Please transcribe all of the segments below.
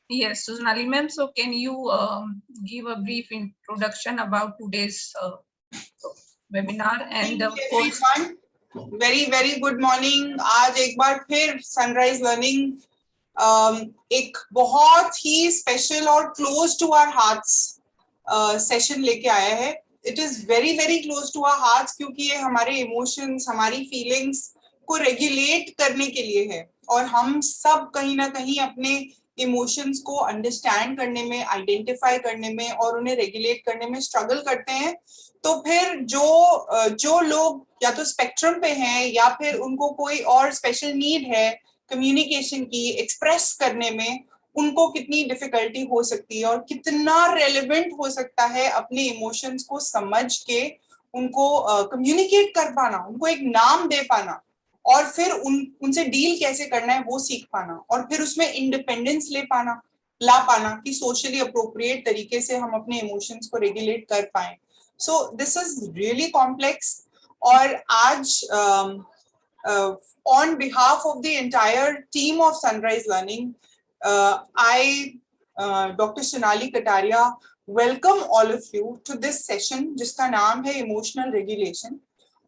Yes, Sonali ma'am. So can you give a brief introduction about today's webinar and Morning of course. everyone. Very good morning. आज एक बार फिर sunrise Learning एक बहुत ही special और close to our hearts session लेके आया है. It is very close to our hearts क्योंकि ये हमारे इमोशंस, हमारी फीलिंग्स को रेगुलेट करने के लिए है और हम सब कहीं ना कहीं अपने इमोशंस को अंडरस्टैंड करने में, आइडेंटिफाई करने में और उन्हें रेगुलेट करने में स्ट्रगल करते हैं. तो फिर जो लोग या तो स्पेक्ट्रम पे हैं या फिर उनको कोई और स्पेशल नीड है कम्युनिकेशन की, एक्सप्रेस करने में, उनको कितनी डिफिकल्टी हो सकती है और कितना रेलेवेंट हो सकता है अपने इमोशंस को समझ के उनको कम्युनिकेट कर पाना, उनको एक नाम दे पाना और फिर उनसे डील कैसे करना है वो सीख पाना और फिर उसमें इंडिपेंडेंस ला पाना कि सोशली अप्रोप्रिएट तरीके से हम अपने इमोशंस को रेगुलेट कर पाए. So this is really complex. और आज on behalf of the entire team of Sunrise Learning, Dr. Sonali Kataria, welcome all of you to this session जिसका नाम है इमोशनल रेगुलेशन.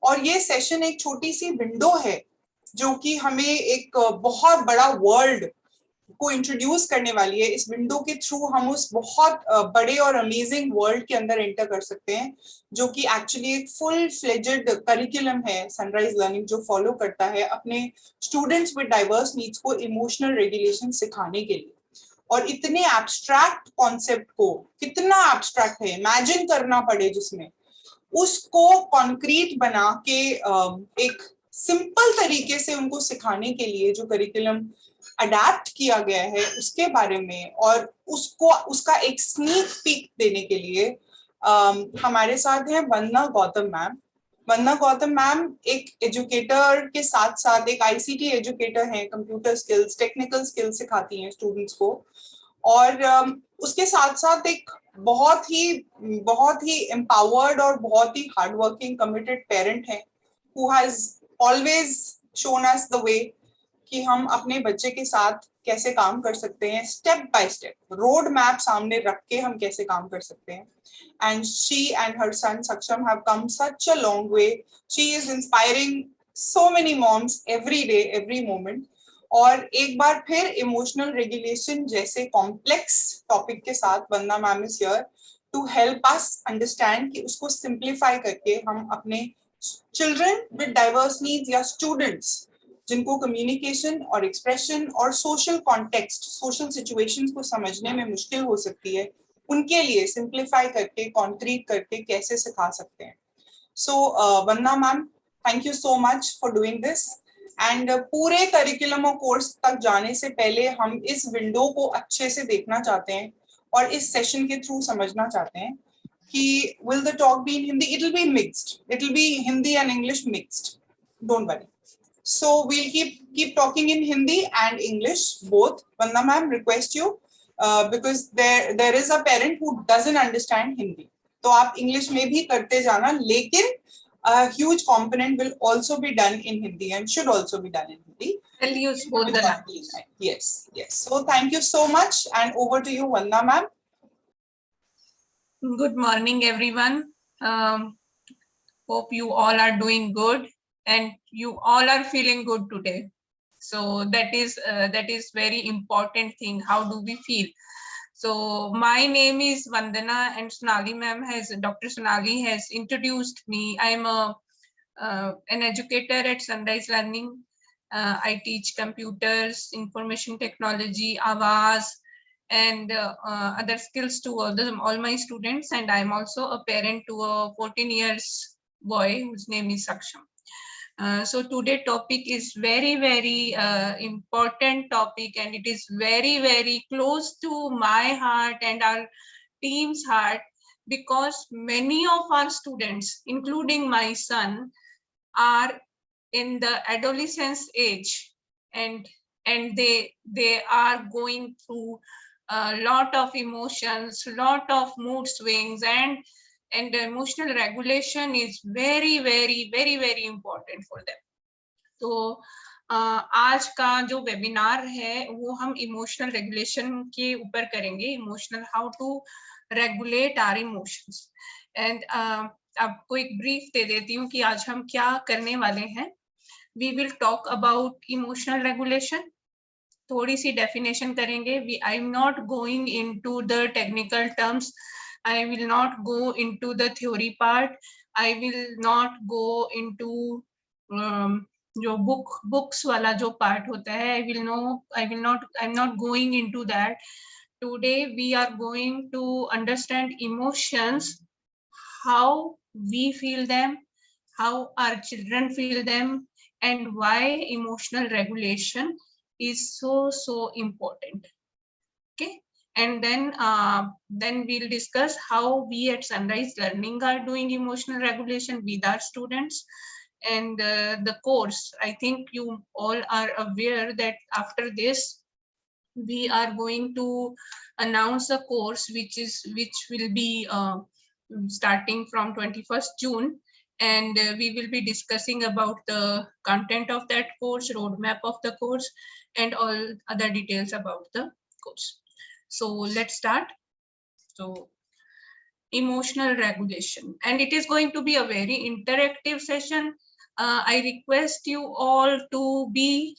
और ये सेशन एक छोटी सी विंडो है जो कि हमें एक बहुत बड़ा वर्ल्ड को इंट्रोड्यूस करने वाली है. इस विंडो के थ्रू हम उस बहुत बड़े और अमेजिंग वर्ल्ड के अंदर एंटर कर सकते हैं जो कि एक्चुअली एक फुल फ्लेजेड करिकुलम है सनराइज लर्निंग जो फॉलो करता है अपने स्टूडेंट्स विद डाइवर्स नीड्स को इमोशनल रेगुलेशन सिखाने के लिए. और इतने एब्स्ट्रैक्ट कॉन्सेप्ट को, कितना एब्स्ट्रैक्ट है, इमेजिन करना पड़े जिसमें, उसको कॉन्क्रीट बना के एक सिंपल तरीके से उनको सिखाने के लिए जो करिकुलम अडैप्ट किया गया है उसके बारे में और उसको उसका एक स्नीक पीक देने के लिए हमारे साथ हैं वंदना गौतम मैम. वंदना गौतम मैम एक एजुकेटर के साथ साथ एक आईसीटी एजुकेटर हैं. कंप्यूटर स्किल्स, टेक्निकल स्किल्स सिखाती हैं स्टूडेंट्स को और उसके साथ साथ एक बहुत ही एम्पावर्ड और बहुत ही हार्ड वर्किंग कमिटेड पेरेंट हैं who has always shown us the way कि हम अपने बच्चे के साथ कैसे काम कर सकते हैं, step by step road map सामने रख के हम कैसे काम कर सकते हैं. And she and her son Saksham have come such a long way. She is inspiring so many moms every day, every moment. और एक बार फिर इमोशनल रेगुलेशन जैसे कॉम्प्लेक्स टॉपिक के साथ Vandana ma'am is here to help us understand कि उसको simplify करके हम अपने चिल्ड्रन विद डाइवर्स नीड्स या स्टूडेंट्स जिनको कम्युनिकेशन और एक्सप्रेशन और सोशल कॉन्टेक्स्ट, सोशल सिचुएशंस को समझने में मुश्किल हो सकती है, उनके लिए सिंप्लीफाई करके, कॉन्क्रीट करके कैसे सिखा सकते हैं. So Vandana ma'am, thank you so much for doing this. And पूरे करिकुलम और कोर्स तक जाने से पहले हम इस विंडो को अच्छे से देखना चाहते हैं और इस सेशन के थ्रू समझना चाहते हैं कि will the talk be in Hindi? It will be mixed. It will be Hindi and English mixed. Don't worry. So we'll keep talking in Hindi and English both. Vandana ma'am, request you because there is a parent who doesn't understand Hindi. तो आप English में भी करते जाना, लेकिन a huge component will also be done in Hindi and should also be done in Hindi. I'll use both the languages. Yes. So thank you so much and over to you, Vandana ma'am. Good morning, everyone. Hope you all are doing good and you all are feeling good today. So that is very important thing. How do we feel? So my name is Vandana and Dr. Sonali has introduced me. I'm an educator at Sunrise Learning. I teach computers, information technology, Avaz, and other skills to all my students. And I'm also a parent to a 14 years boy whose name is Saksham. So today topic is very important topic, and it is very close to my heart and our team's heart, because many of our students, including my son, are in the adolescence age, and they are going through a lot of emotions, lot of mood swings, and emotional regulation is very important for them. So आज का जो webinar है वो हम emotional regulation के ऊपर करेंगे, emotional how to regulate our emotions. And आपको एक ब्रीफ दे देती हूँ कि आज हम क्या करने वाले हैं। We will talk about emotional regulation, थोड़ी सी डेफिनेशन करेंगे। I am not going into the technical terms, I will not go into the theory part, I will not go into जो बुक्स वाला जो पार्ट होता है, I am not going into that. Today we are going to understand emotions, how we feel them, how our children feel them, and why emotional regulation is so important. Okay, and then we'll discuss how we at Sunrise Learning are doing emotional regulation with our students. And the course, I think you all are aware that after this we are going to announce a course which will be starting from 21st June, and we will be discussing about the content of that course, roadmap of the course, and all other details about the course. So let's start. So emotional regulation, and it is going to be a very interactive session. I request you all to be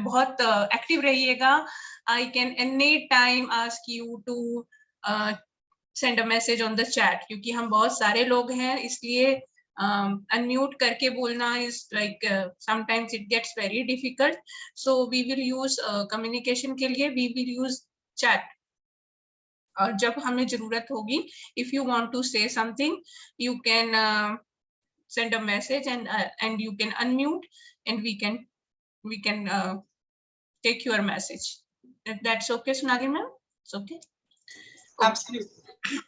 बहुत active रहिएगा. I can any time ask you to send a message on the chat, क्योंकि हम बहुत सारे लोग हैं, इसलिए unmute करके बोलना is like sometimes it gets very difficult. So we will use communication के लिए वी विल यूज चैट. और जब हमें जरूरत होगी, if you want to say something, you can send a message and you can unmute and we can take your message. That's okay, Sonali ma'am? It's okay. Absolutely.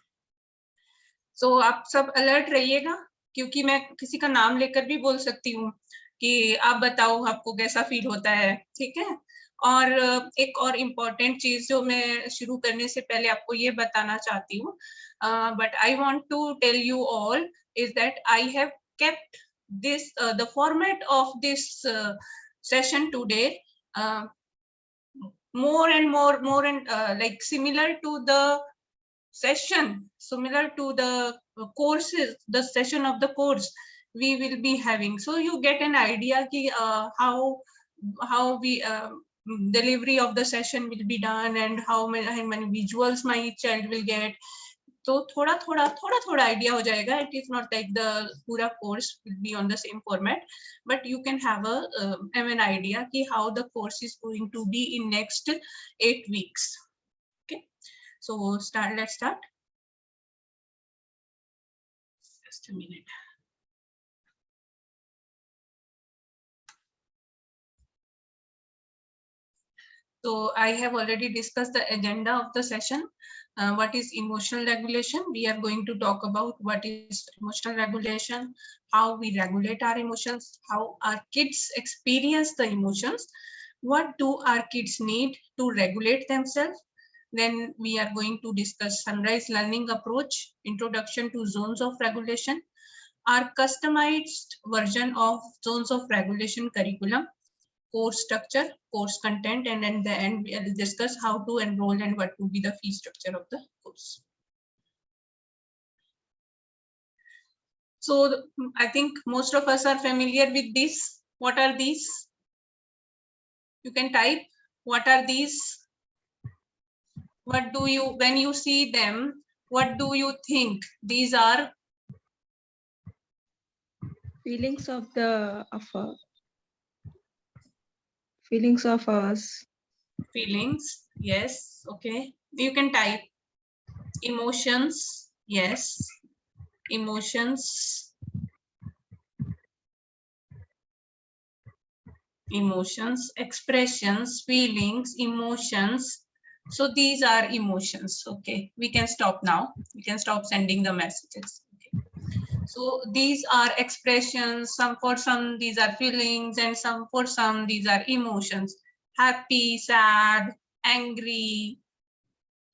So आप सब alert रहिएगा, क्योंकि मैं किसी का नाम लेकर भी बोल सकती हूँ कि आप बताओ आपको कैसा फील होता है, ठीक है? और एक और इम्पोर्टेंट चीज जो मैं शुरू करने से पहले आपको ये बताना चाहती हूँ, but I want to tell you all is that I have kept this the format of this session today more and like similar to the session, similar to the courses, the session of the course we will be having, so you get an idea ki, how we delivery of the session will be done and how many visuals my child will get. तो थोड़ा थोड़ा idea हो जाएगा. It is not like the पूरा course will be on the same format, but you can have an idea कि how the course is going to be in next 8 weeks. Okay, so let's start. Just a minute. So I have already discussed the agenda of the session. What is emotional regulation? We are going to talk about what is emotional regulation, how we regulate our emotions, how our kids experience the emotions, what do our kids need to regulate themselves. Then we are going to discuss Sunrise Learning approach, introduction to zones of regulation, our customized version of zones of regulation curriculum, course structure, course content, and in the end we'll discuss how to enroll and what will be the fee structure of the course. So I think most of us are familiar with this. What are these? You can type, what are these? What do you, when you see them, what do you think? These are feelings of ours. Feelings, yes. Okay, you can type. Emotions, yes. Emotions, emotions, expressions, feelings, emotions. So these are emotions. Okay, we can stop now. We can stop sending the messages. Okay. So these are expressions. For some these are feelings, and for some these are emotions. Happy, sad, angry,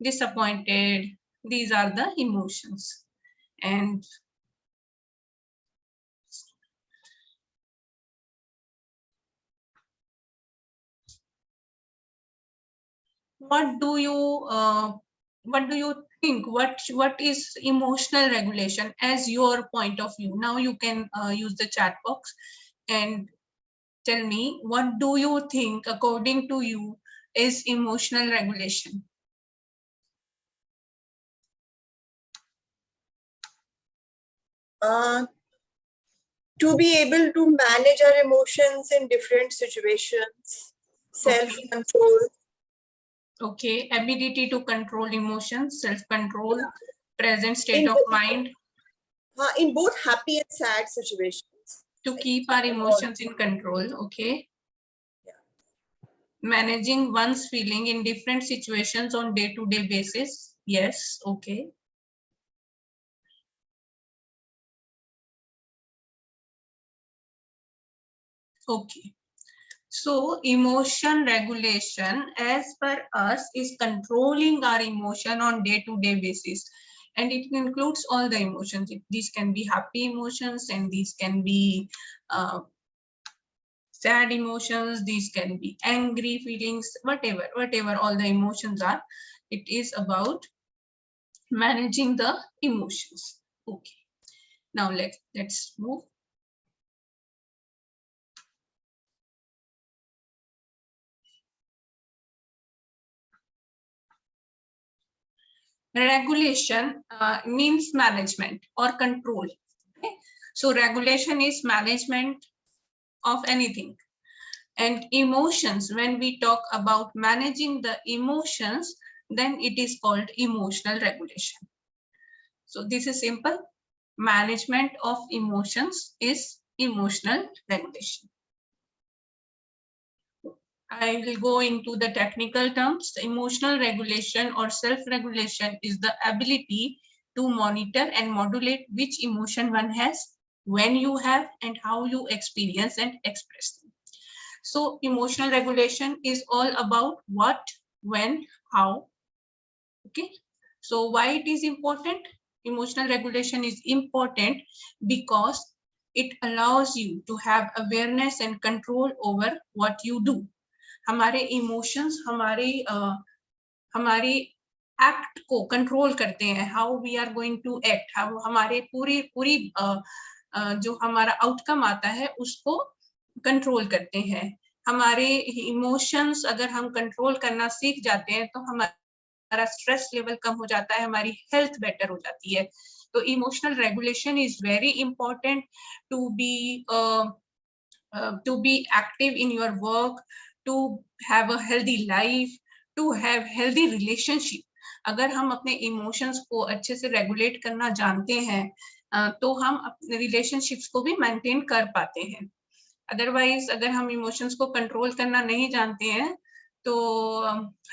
disappointed. These are the emotions. And what do you think? What is emotional regulation as your point of view? Now you can use the chat box and tell me, what do you think according to you is emotional regulation? To be able to manage our emotions in different situations, self-control. Okay, ability to control emotions, self-control, Yeah. present state of mind. In both happy and sad situations. To keep our emotions in control, okay. Yeah. Managing one's feeling in different situations on day-to-day basis. Yes, okay. Okay. So emotion regulation as per us is controlling our emotion on day-to-day basis. And it includes all the emotions. These can be happy emotions and these can be sad emotions, these can be angry feelings, whatever all the emotions are. It is about managing the emotions. Okay. Now let's move. Regulation means management or control. Okay? So regulation is management of anything. And emotions, when we talk about managing the emotions, then it is called emotional regulation. So this is simple. Management of emotions is emotional regulation. I will go into the technical terms. Emotional regulation or self-regulation is the ability to monitor and modulate which emotion one has, when you have, and how you experience and express them. So emotional regulation is all about what, when, how. Okay. So why it is important? Emotional regulation is important because it allows you to have awareness and control over what you do. हमारे emotions हमारे act को control करते हैं. How we are going to act, हमारे पूरी जो हमारा outcome आता है उसको कंट्रोल करते हैं. हमारे इमोशंस अगर हम कंट्रोल करना सीख जाते हैं तो हमारा स्ट्रेस लेवल कम हो जाता है, हमारी हेल्थ बेटर हो जाती है. तो emotional regulation is very important to be active in your work, to have a healthy life, to have healthy relationship. अगर हम अपने इमोशंस को अच्छे से रेगुलेट करना जानते हैं तो हम अपने रिलेशनशिप्स को भी मेंटेन कर पाते हैं. अदरवाइज अगर हम इमोशंस को कंट्रोल करना नहीं जानते हैं तो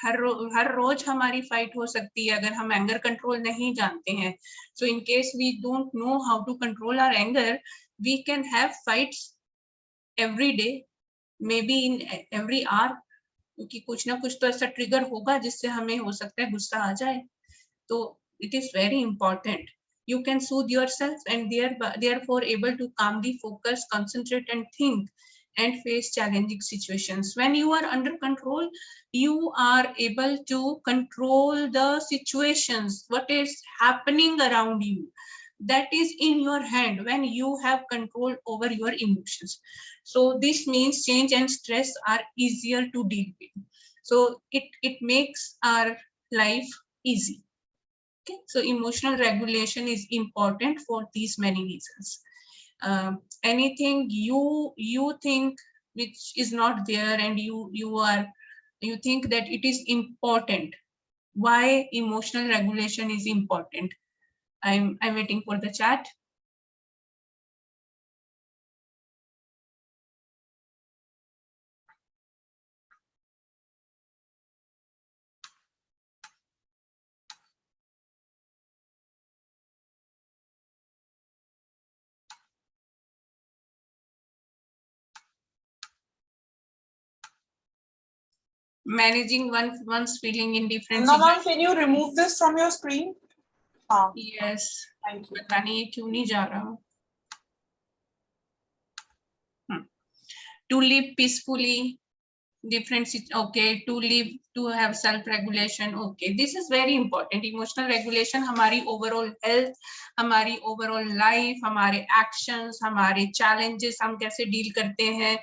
हर रोज हमारी फाइट हो सकती है अगर हम एंगर कंट्रोल नहीं जानते हैं. So in case we don't know how to control our anger, we can have fights every day, maybe in every hour, क्योंकि कुछ ना कुछ तो ऐसा ट्रिगर होगा जिससे हमें हो सकता है गुस्सा आ जाए. तो it is very important. You can soothe yourself and therefore able to calmly focus, concentrate and think and face challenging situations. When you are under control, you are able to control the situations, what is happening around you. That is in your hand when you have control over your emotions. So this means change and stress are easier to deal with. So it makes our life easy. Okay, so emotional regulation is important for these many reasons. Anything you think which is not there and you think that it is important, why emotional regulation is important? I'm waiting for the chat. Managing one's feeling in different Ma'am, can you remove this from your screen? Yes. Thank you. पता नहीं क्यों नहीं जा रहा. To live peacefully, okay, to live, to have self regulation. Okay, this is very important. Emotional regulation हमारी overall health, हमारी overall life, हमारे actions, हमारे challenges हम कैसे deal करते हैं,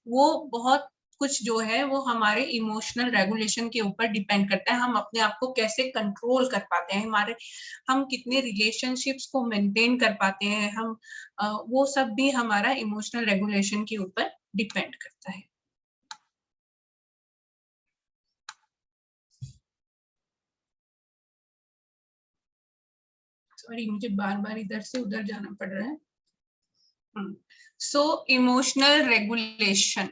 वो बहुत कुछ जो है वो हमारे इमोशनल रेगुलेशन के ऊपर डिपेंड करता है. हम अपने आप को कैसे कंट्रोल कर पाते हैं, हम कितने रिलेशनशिप्स को मेंटेन कर पाते हैं, हम वो सब भी हमारा इमोशनल रेगुलेशन के ऊपर डिपेंड करता है. सॉरी, मुझे बार बार इधर से उधर जाना पड़ रहा है. सो इमोशनल रेगुलेशन,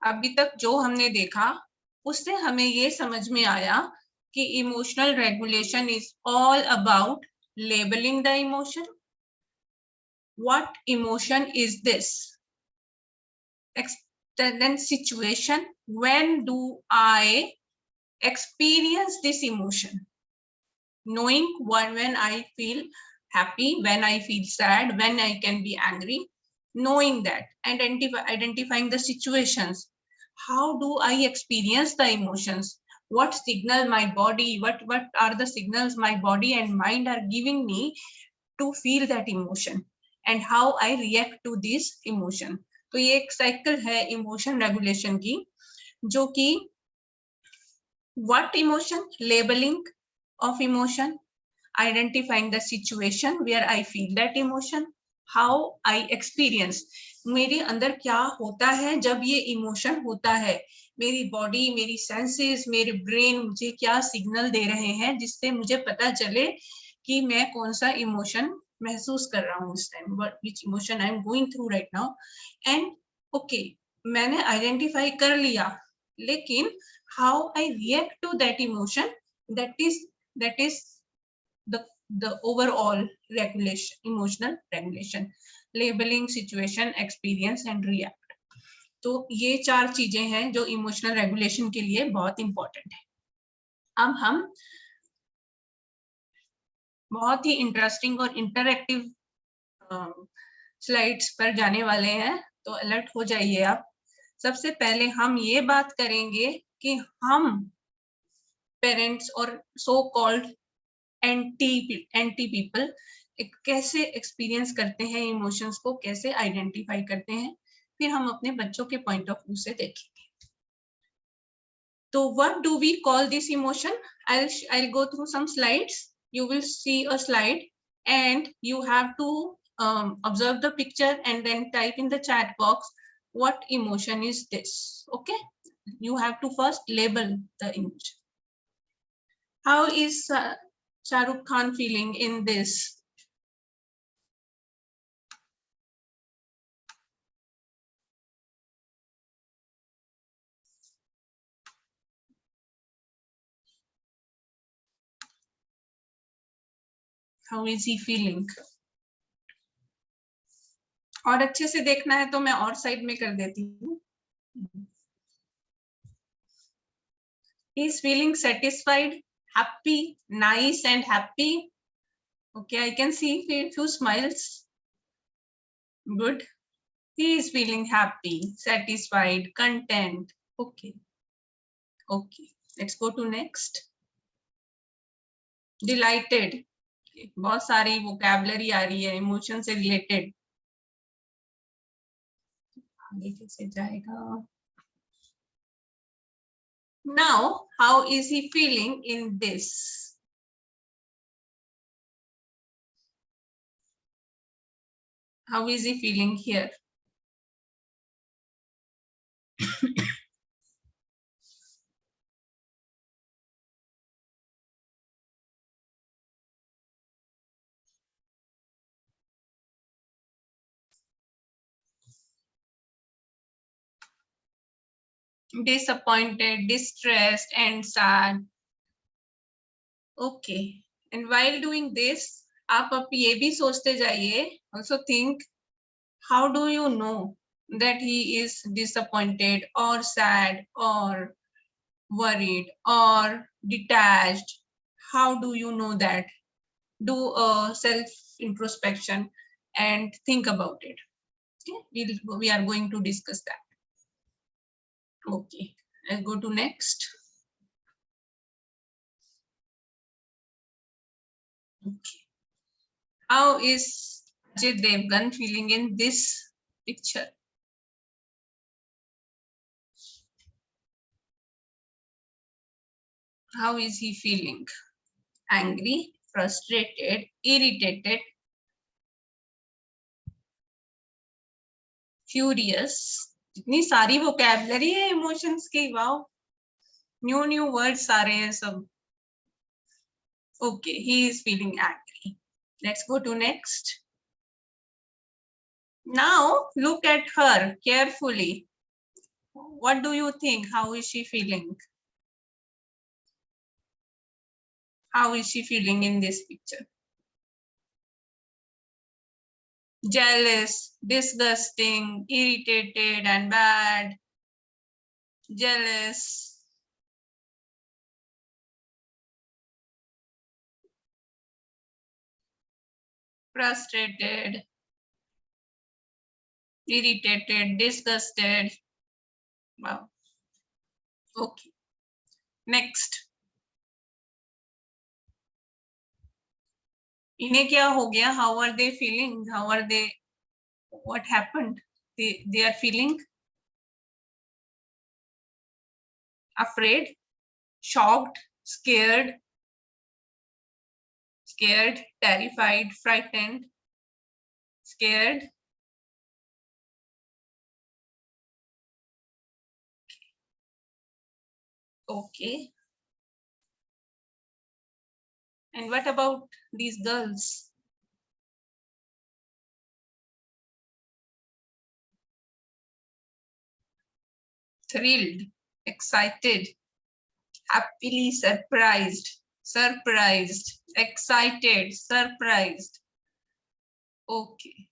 अभी तक जो हमने देखा उससे हमें ये समझ में आया कि emotional regulation is all about labelling the emotion. What emotion is this, then situation, when do I experience this emotion, knowing when I feel happy, when I feel sad, when I can be angry, knowing that, and identifying the situations. How do I experience the emotions? What signal my body, what are the signals my body and mind are giving me to feel that emotion, and how I react to this emotion. तो ये एक cycle है emotion regulation की, जो कि what emotion, labeling of emotion, identifying the situation where I feel that emotion, how I experience, मेरे अंदर क्या होता है जब ये इमोशन होता है, मेरी बॉडी, मेरी सेंसेस, मेरे ब्रेन मुझे क्या सिग्नल दे रहे हैं जिससे मुझे पता चले कि मैं कौन सा इमोशन महसूस कर रहा हूँ इस time, which emotion I am going through right now. And okay, मैंने आइडेंटिफाई कर लिया, लेकिन how I react to that emotion, that is the overall regulation, emotional regulation, labeling, situation, experience and react. तो ये 4 चीजें हैं जो इमोशनल रेगुलेशन के लिए बहुत इंपॉर्टेंट है. अब हम बहुत ही इंटरेस्टिंग और इंटरैक्टिव स्लाइड्स पर जाने वाले हैं, तो अलर्ट हो जाइए आप. सबसे पहले हम ये बात करेंगे कि हम पेरेंट्स और सो कॉल्ड एंटी पीपल कैसे एक्सपीरियंस करते हैं इमोशंस को, कैसे आइडेंटिफाई करते हैं, फिर हम अपने बच्चों के पॉइंट ऑफ व्यू से देखेंगे. तो what do we call this emotion? I'll go through some slides. You will see a slide and you have to observe the picture and then type in the chat box what emotion is this. Okay, you have to first label the emotion. How is Shah Rukh Khan feeling in this? How is he feeling? और अच्छे से देखना है तो मैं और side में कर देती हूँ. He is feeling satisfied, happy, nice and happy. Okay, I can see few smiles. Good. He is feeling happy, satisfied, content. Okay. Okay, let's go to next. Delighted. बहुत सारी vocabulary आ रही है इमोशन से related. आगे कैसे जाएगा? Now, how is he feeling in this? How is he feeling here? Disappointed, distressed and sad. Okay, and while doing this, आप अब ये भी सोचते जाइए, also think, how do you know that he is disappointed or sad or worried or detached? How do you know that? Do a self introspection and think about it. Okay, we are going to discuss that. Okay, I'll go to next. Okay. How is Ajay Devgan feeling in this picture? How is he feeling? Angry, frustrated, irritated, furious. इतनी सारी vocabulary है emotions की, wow. New words आ रहे हैं सब. Okay, he is feeling angry. Let's go to next. Now look at her carefully. What do you think? How is she feeling? How is she feeling in this picture? Jealous, disgusting, irritated and bad, jealous, frustrated, irritated, disgusted. Wow. Okay. Next. इन्हें क्या हो गया? How are they feeling? How are they? What happened? They are feeling afraid, shocked, scared, terrified, frightened, scared. Okay. And what about these girls? Thrilled, excited, happily surprised, excited, surprised. Okay.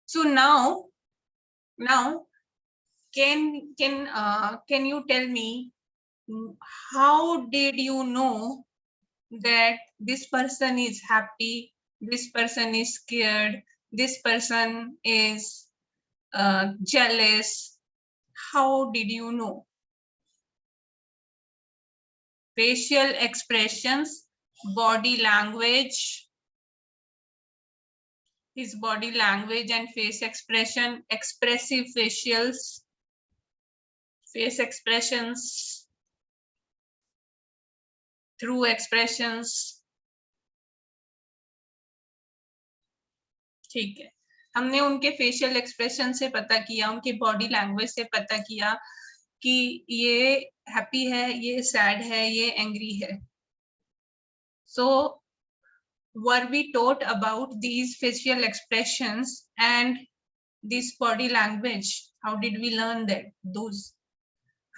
So now can you tell me how did you know that this person is happy, this person is scared, this person is jealous? How did you know? Facial expressions, body language, his body language and face expression, expressive facials, face expressions, through expressions. ठीक है, हमने उनके facial expression से पता किया, उनके body language से पता किया कि ये हैप्पी है, ये सैड है, ये एंग्री है. So were we taught about these facial expressions and this body language? How did we learn that those?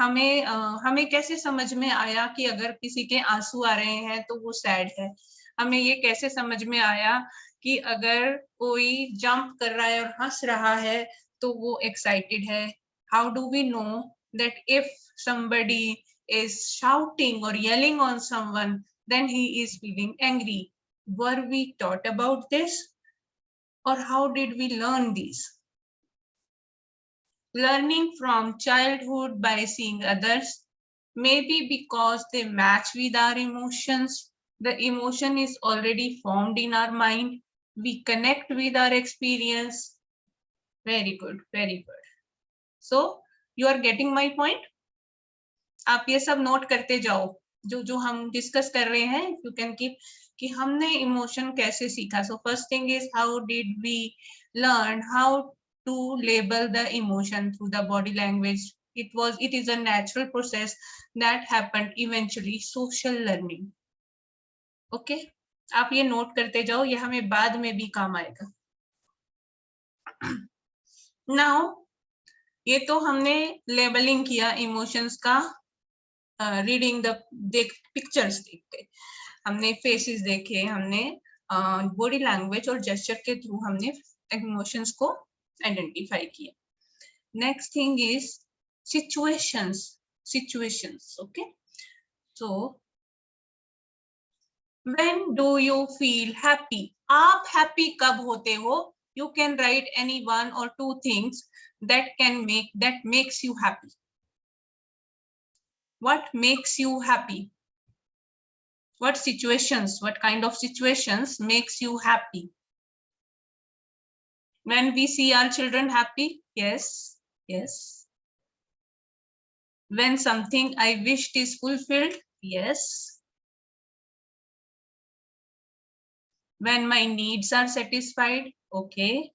हमें कैसे समझ में आया कि अगर किसी के आंसू आ रहे हैं तो वो सैड है? हमें ये कैसे समझ में आया कि अगर कोई जंप कर रहा है और हंस रहा है तो वो एक्साइटेड है? How do we know that if somebody is shouting or yelling on someone, then he is feeling angry? Were we taught about this, or how did we learn these? Learning from childhood by seeing others, maybe because they match with our emotions. The emotion is already formed in our mind. We connect with our experience. Very good, very good. So you are getting my point? आप ये सब note करते जाओ जो हम discuss कर रहे हैं. You can keep कि हमने इमोशन कैसे सीखा. So first thing is, how did we learn how to label the emotion through the body language? It is a natural process that happened eventually. Social learning. Okay, आप ये note करते जाओ, ये हमें बाद में भी काम आएगा. Now ये तो हमने लेबलिंग किया इमोशंस का, रीडिंग द पिक्चर्स देख के, हमने फेसेस देखे, हमने बॉडी लैंग्वेज और जेस्चर के थ्रू हमने इमोशंस को आइडेंटिफाई किया. Next thing is situations. Okay, so When do you feel happy? आप happy कब होते हो? You can write any one or two things that makes you happy. What makes you happy? What situations, what kind of situations makes you happy? When we see our children happy? Yes, yes. When something I wished is fulfilled? Yes. When my needs are satisfied? Okay.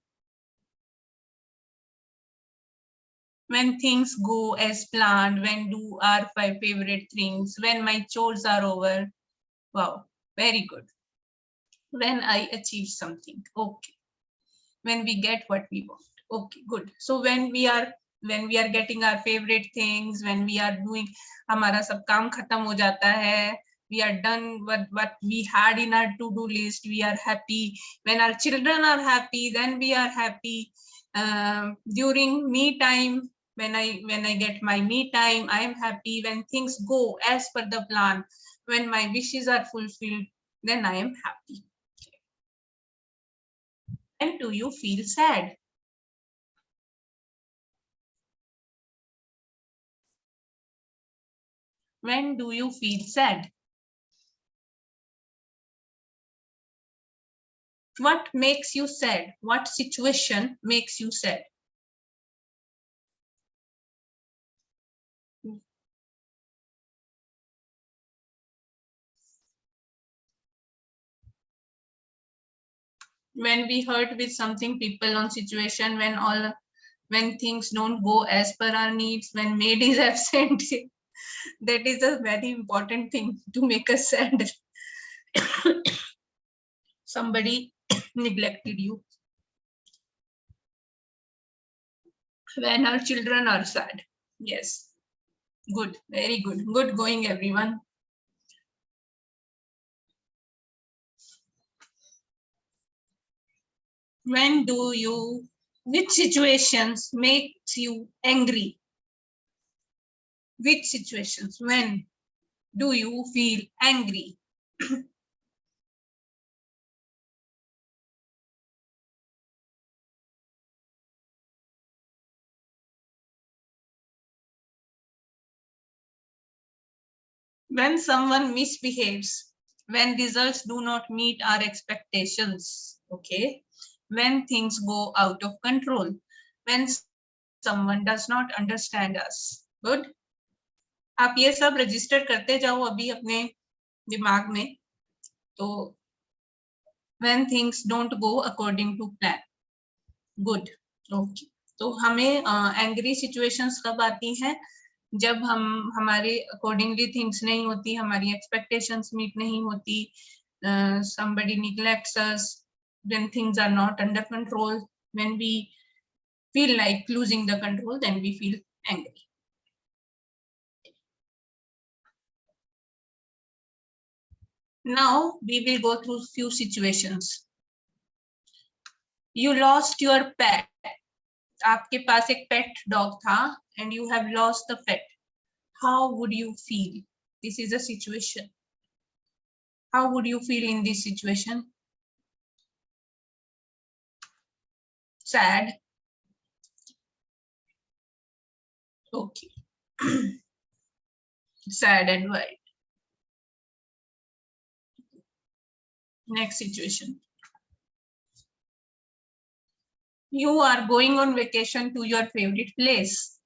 When things go as planned, when do our five favorite things, when my chores are over? Wow, very good. When I achieve something? Okay. When we get what we want? Okay, good. So when we are getting our favorite things, when we are doing, हमारा सब काम खत्म हो जाता है, we are done with what we had in our to-do list, we are happy. When our children are happy, then we are happy. During me time, when I get my me time, I am happy. When things go as per the plan, when my wishes are fulfilled, then I am happy. When do you feel sad? When do you feel sad? What makes you sad? What situation makes you sad? When we hurt with something, people on situation, when things don't go as per our needs, when maid is absent, that is a very important thing to make us sad. Somebody neglected you. When our children are sad. Yes. Good. Very good. Good going, everyone. When do you, which situations makes you angry? Which situations, when do you feel angry? When someone misbehaves, when results do not meet our expectations, okay? When things go out of control, when someone does not understand us. Good. आप ये सब register करते जाओ अभी अपने दिमाग में. तो when things don't go according to plan. Good. Okay. तो हमें एंग्री सिचुएशंस कब आती हैं? जब हमारे अकॉर्डिंगली थिंग्स नहीं होती, हमारी एक्सपेक्टेशंस मीट नहीं होती, somebody neglects us, when things are not under control, when we feel like losing the control, then we feel angry. Now we will go through few situations. You lost your pet. आपके पास एक pet dog था and you have lost the pet. How would you feel? This is a situation. How would you feel in this situation? Sad. Okay. Sad and worried. Next situation. You are going on vacation to your favorite place.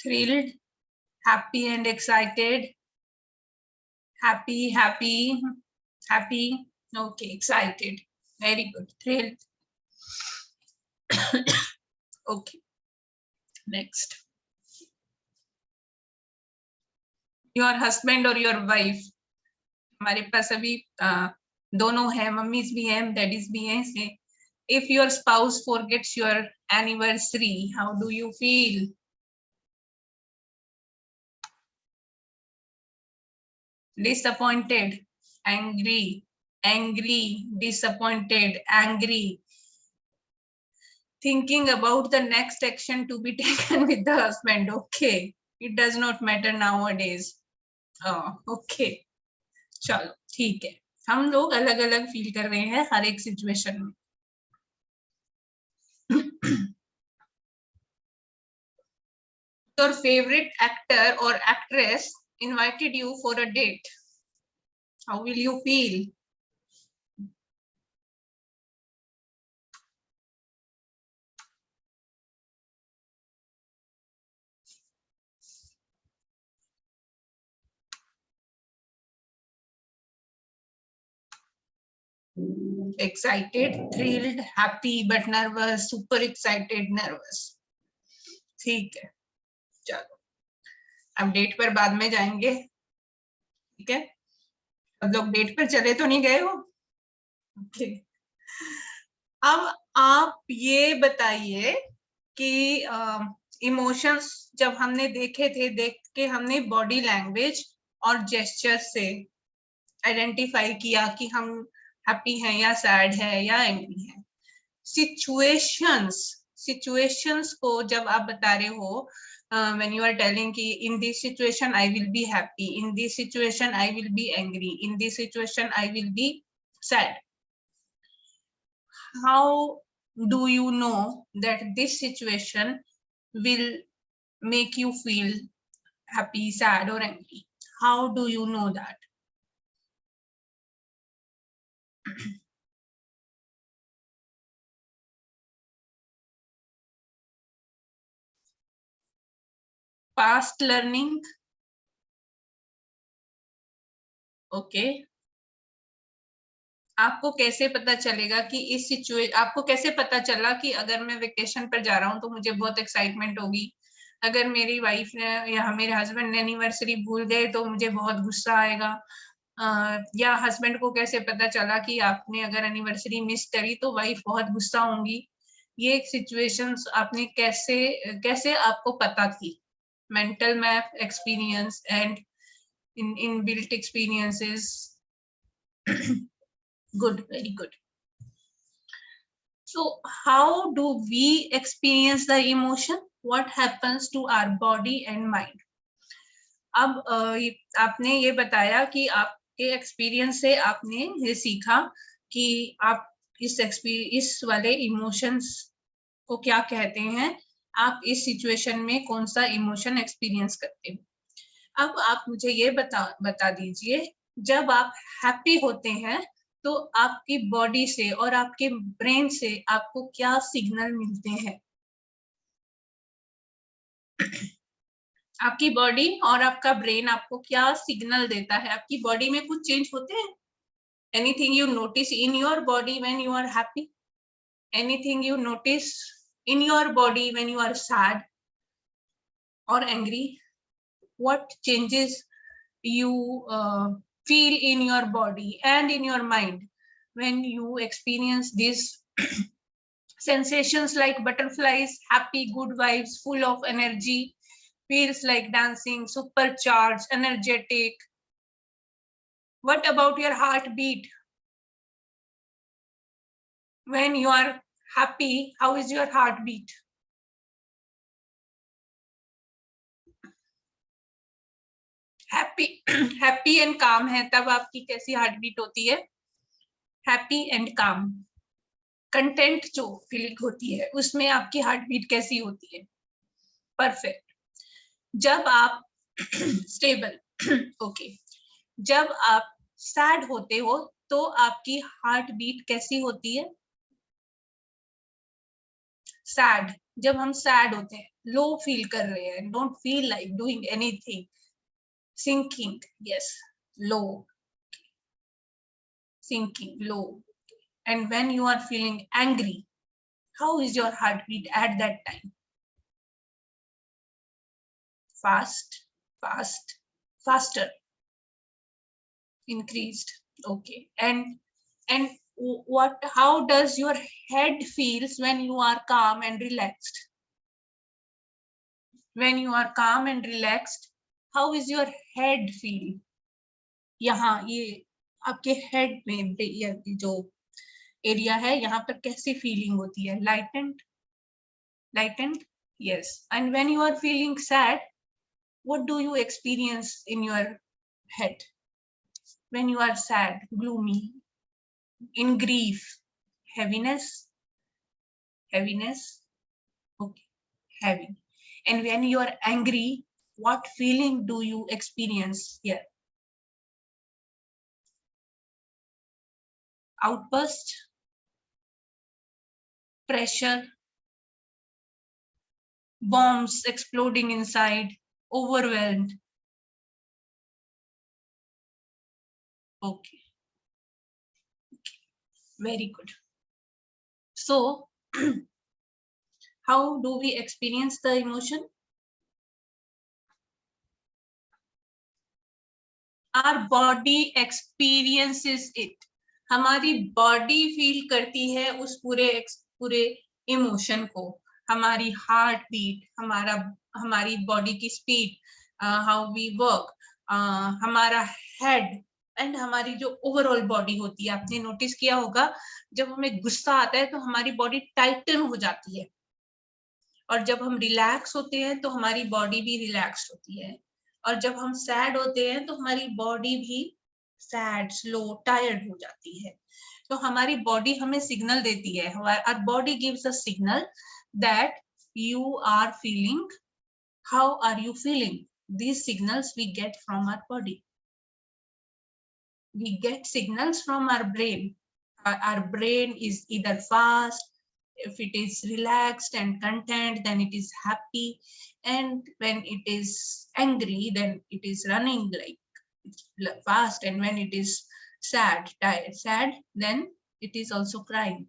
Thrilled, happy and excited. Happy, happy, happy. Okay, excited. Very good. Thrilled. Okay. Next. Your husband or your wife. हमारे पास अभी दोनों हैं, mummies भी हैं, daddies भी हैं. से if your spouse forgets your anniversary, how do you feel? Disappointed, angry, angry, disappointed, angry. Thinking about the next action to be taken with the husband. Okay. It does not matter nowadays. Okay, चलो ठीक है, हम लोग अलग अलग feel कर रहे हैं हर एक सिचुएशन में. Your favorite actor or actress invited you for a date. How will you feel? Excited, thrilled, happy, but nervous, super excited, nervous. ठीक है, चलो अब डेट पर बाद में जाएंगे. ठीक है, अब लोग डेट पर चले तो नहीं गए हो? ओके, अब आप ये बताइए कि इमोशंस जब हमने देखे थे, देख के हमने बॉडी लैंग्वेज और जेस्चर से आइडेंटिफाई किया कि हम हैप्पी हैं या सैड है या एंग्री है. सिचुएशंस को जब आप बता रहे हो, when you are telling कि in this situation I will be happy, in this situation I will be angry, in this situation I will be sad. How do you know that this situation will make you feel happy, sad or angry? How do you know that? Past learning. Okay. आपको कैसे पता चलेगा कि इस आपको कैसे पता चला कि अगर मैं वेकेशन पर जा रहा हूँ तो मुझे बहुत एक्साइटमेंट होगी, अगर मेरी वाइफ ने या मेरे हस्बैंड ने एनिवर्सरी भूल गए तो मुझे बहुत गुस्सा आएगा, या हस्बैंड को कैसे पता चला कि आपने अगर एनिवर्सरी मिस करी तो वाइफ बहुत गुस्सा होंगी. ये सिचुएशंस आपने कैसे आपको पता थी? Mental map, experience and in built experiences. Good, very good. So how do we experience the emotion? What happens to our body and mind? अब आपने ये बताया कि आपके एक्सपीरियंस से आपने ये सीखा कि आप इस वाले इमोशंस को क्या कहते हैं, आप इस सिचुएशन में कौन सा इमोशन एक्सपीरियंस करते हो. अब आप मुझे ये बता दीजिए, जब आप हैप्पी होते हैं तो आपकी बॉडी से और आपके ब्रेन से आपको क्या सिग्नल मिलते हैं? आपकी बॉडी और आपका ब्रेन आपको क्या सिग्नल देता है? आपकी बॉडी में कुछ चेंज होते हैं? Anything you notice in your body when you are happy? Anything you notice in your body when you are sad और angry? What changes you feel in your body and in your mind when you experience these sensations like butterflies, happy, good vibes, full of energy, feels like dancing, supercharged, energetic? What about your heartbeat? When you are happy, how is your heartbeat? Happy and काम है तब आपकी कैसी heartbeat होती है? Happy and काम, content जो feeling होती है उसमें आपकी हार्टबीट कैसी होती है? परफेक्ट. जब आप स्टेबल ओके. जब आप सैड होते हो तो आपकी हार्टबीट कैसी होती है? सैड, जब हम सैड होते हैं, लो फील कर रहे हैं, don't feel like doing anything, sinking, yes, low, sinking, low. And when you are feeling angry, how is your heartbeat at that time? Fast, fast, faster, increased. Okay. And what? How does your head feels when you are calm and relaxed? When you are calm and relaxed, how is your head feel? यहाँ ये आपके head में जो area है यहाँ पर कैसी feeling होती है? Lightened, lightened, yes. And when you are feeling sad, What do you experience in your head when you are sad, gloomy, in grief? Heaviness? Heaviness? Okay, heavy. And when you are angry, what feeling do you experience here? Outburst? Pressure? Bombs exploding inside? Overwhelmed? Okay, very good. So, how do we experience the emotion? Our body experiences it. हमारी body feel करती है उस पूरे emotion को. हमारी heart beat, हमारी body की speed, how we work, हमारा हेड एंड हमारी जो ओवरऑल बॉडी होती है. आपने नोटिस किया होगा जब हमें गुस्सा आता है तो हमारी बॉडी टाइटन हो जाती है, और जब हम रिलैक्स होते हैं तो हमारी बॉडी भी रिलैक्स होती है, और जब हम सैड होते हैं तो हमारी बॉडी भी सैड, स्लो, टायर्ड हो जाती है. तो हमारी बॉडी हमें सिग्नल देती है. Our body gives a signal that you are feeling. How are you feeling? These signals we get from our body. We get signals from our brain. Our brain is either fast. If it is relaxed and content, then it is happy, and when it is angry, then it is running like fast, and when it is sad, then it is also crying.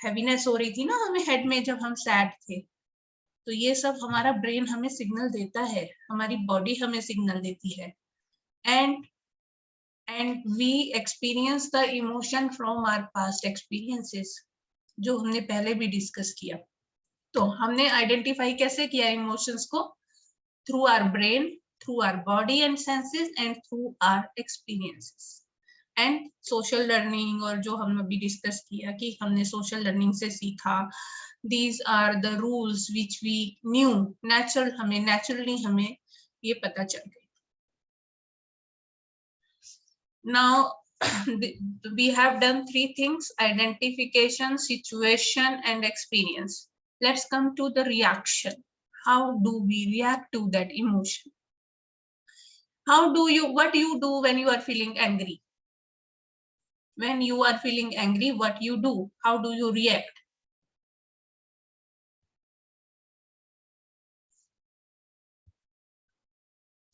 Heaviness हो रही थी ना हमें head में जब हम sad थे, तो ये सब हमारा ब्रेन हमें सिग्नल देता है, हमारी बॉडी हमें सिग्नल देती है. and we experience the emotion from our past experiences, जो हमने पहले भी डिस्कस किया. तो हमने आइडेंटिफाई कैसे किया इमोशंस को? Through our brain, through our body and senses, and through our experiences and social learning. और जो हम अभी डिस्कस किया कि हमने सोशल लर्निंग से सीखा, these are the rules which we knew naturally हमें ये पता चल गई. Now we have done three things: identification, situation, and experience. Let's come to the reaction. How do we react to that emotion? What do you do when you are feeling angry? When you are feeling angry, what you do? How do you react?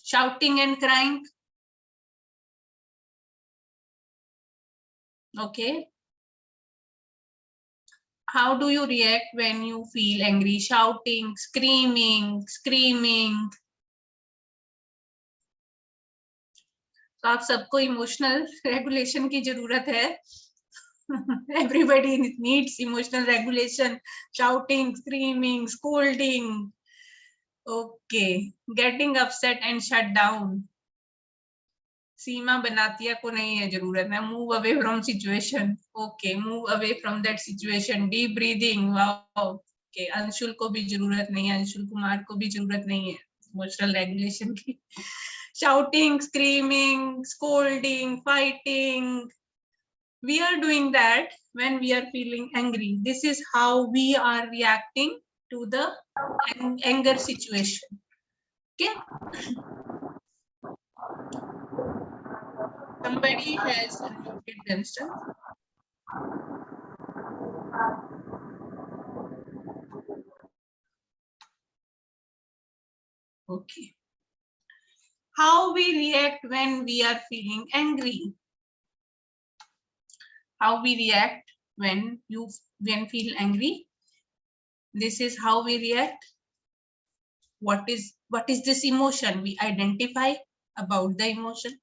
Shouting and crying? Okay. How do you react when you feel angry? Shouting, screaming. तो आप सबको emotional regulation की जरूरत है. Everybody needs emotional regulation. Shouting, screaming, scolding. Okay. Getting upset and shut down. सीमा बनातिया को नहीं है जरूरत है. Move away from situation. Okay, move away from that situation. Deep breathing. Wow. Okay, Anshul को भी जरूरत नहीं है, अंशुल कुमार को भी जरूरत नहीं है इमोशनल रेगुलेशन की. Shouting, screaming, scolding, fighting. We are doing that when we are feeling angry. This is how we are reacting to the anger situation. Okay. Somebody has unmuted themselves. Okay. How we react when we are feeling angry? How we react when feel angry? This is how we react. What is this emotion? We identify about the emotion.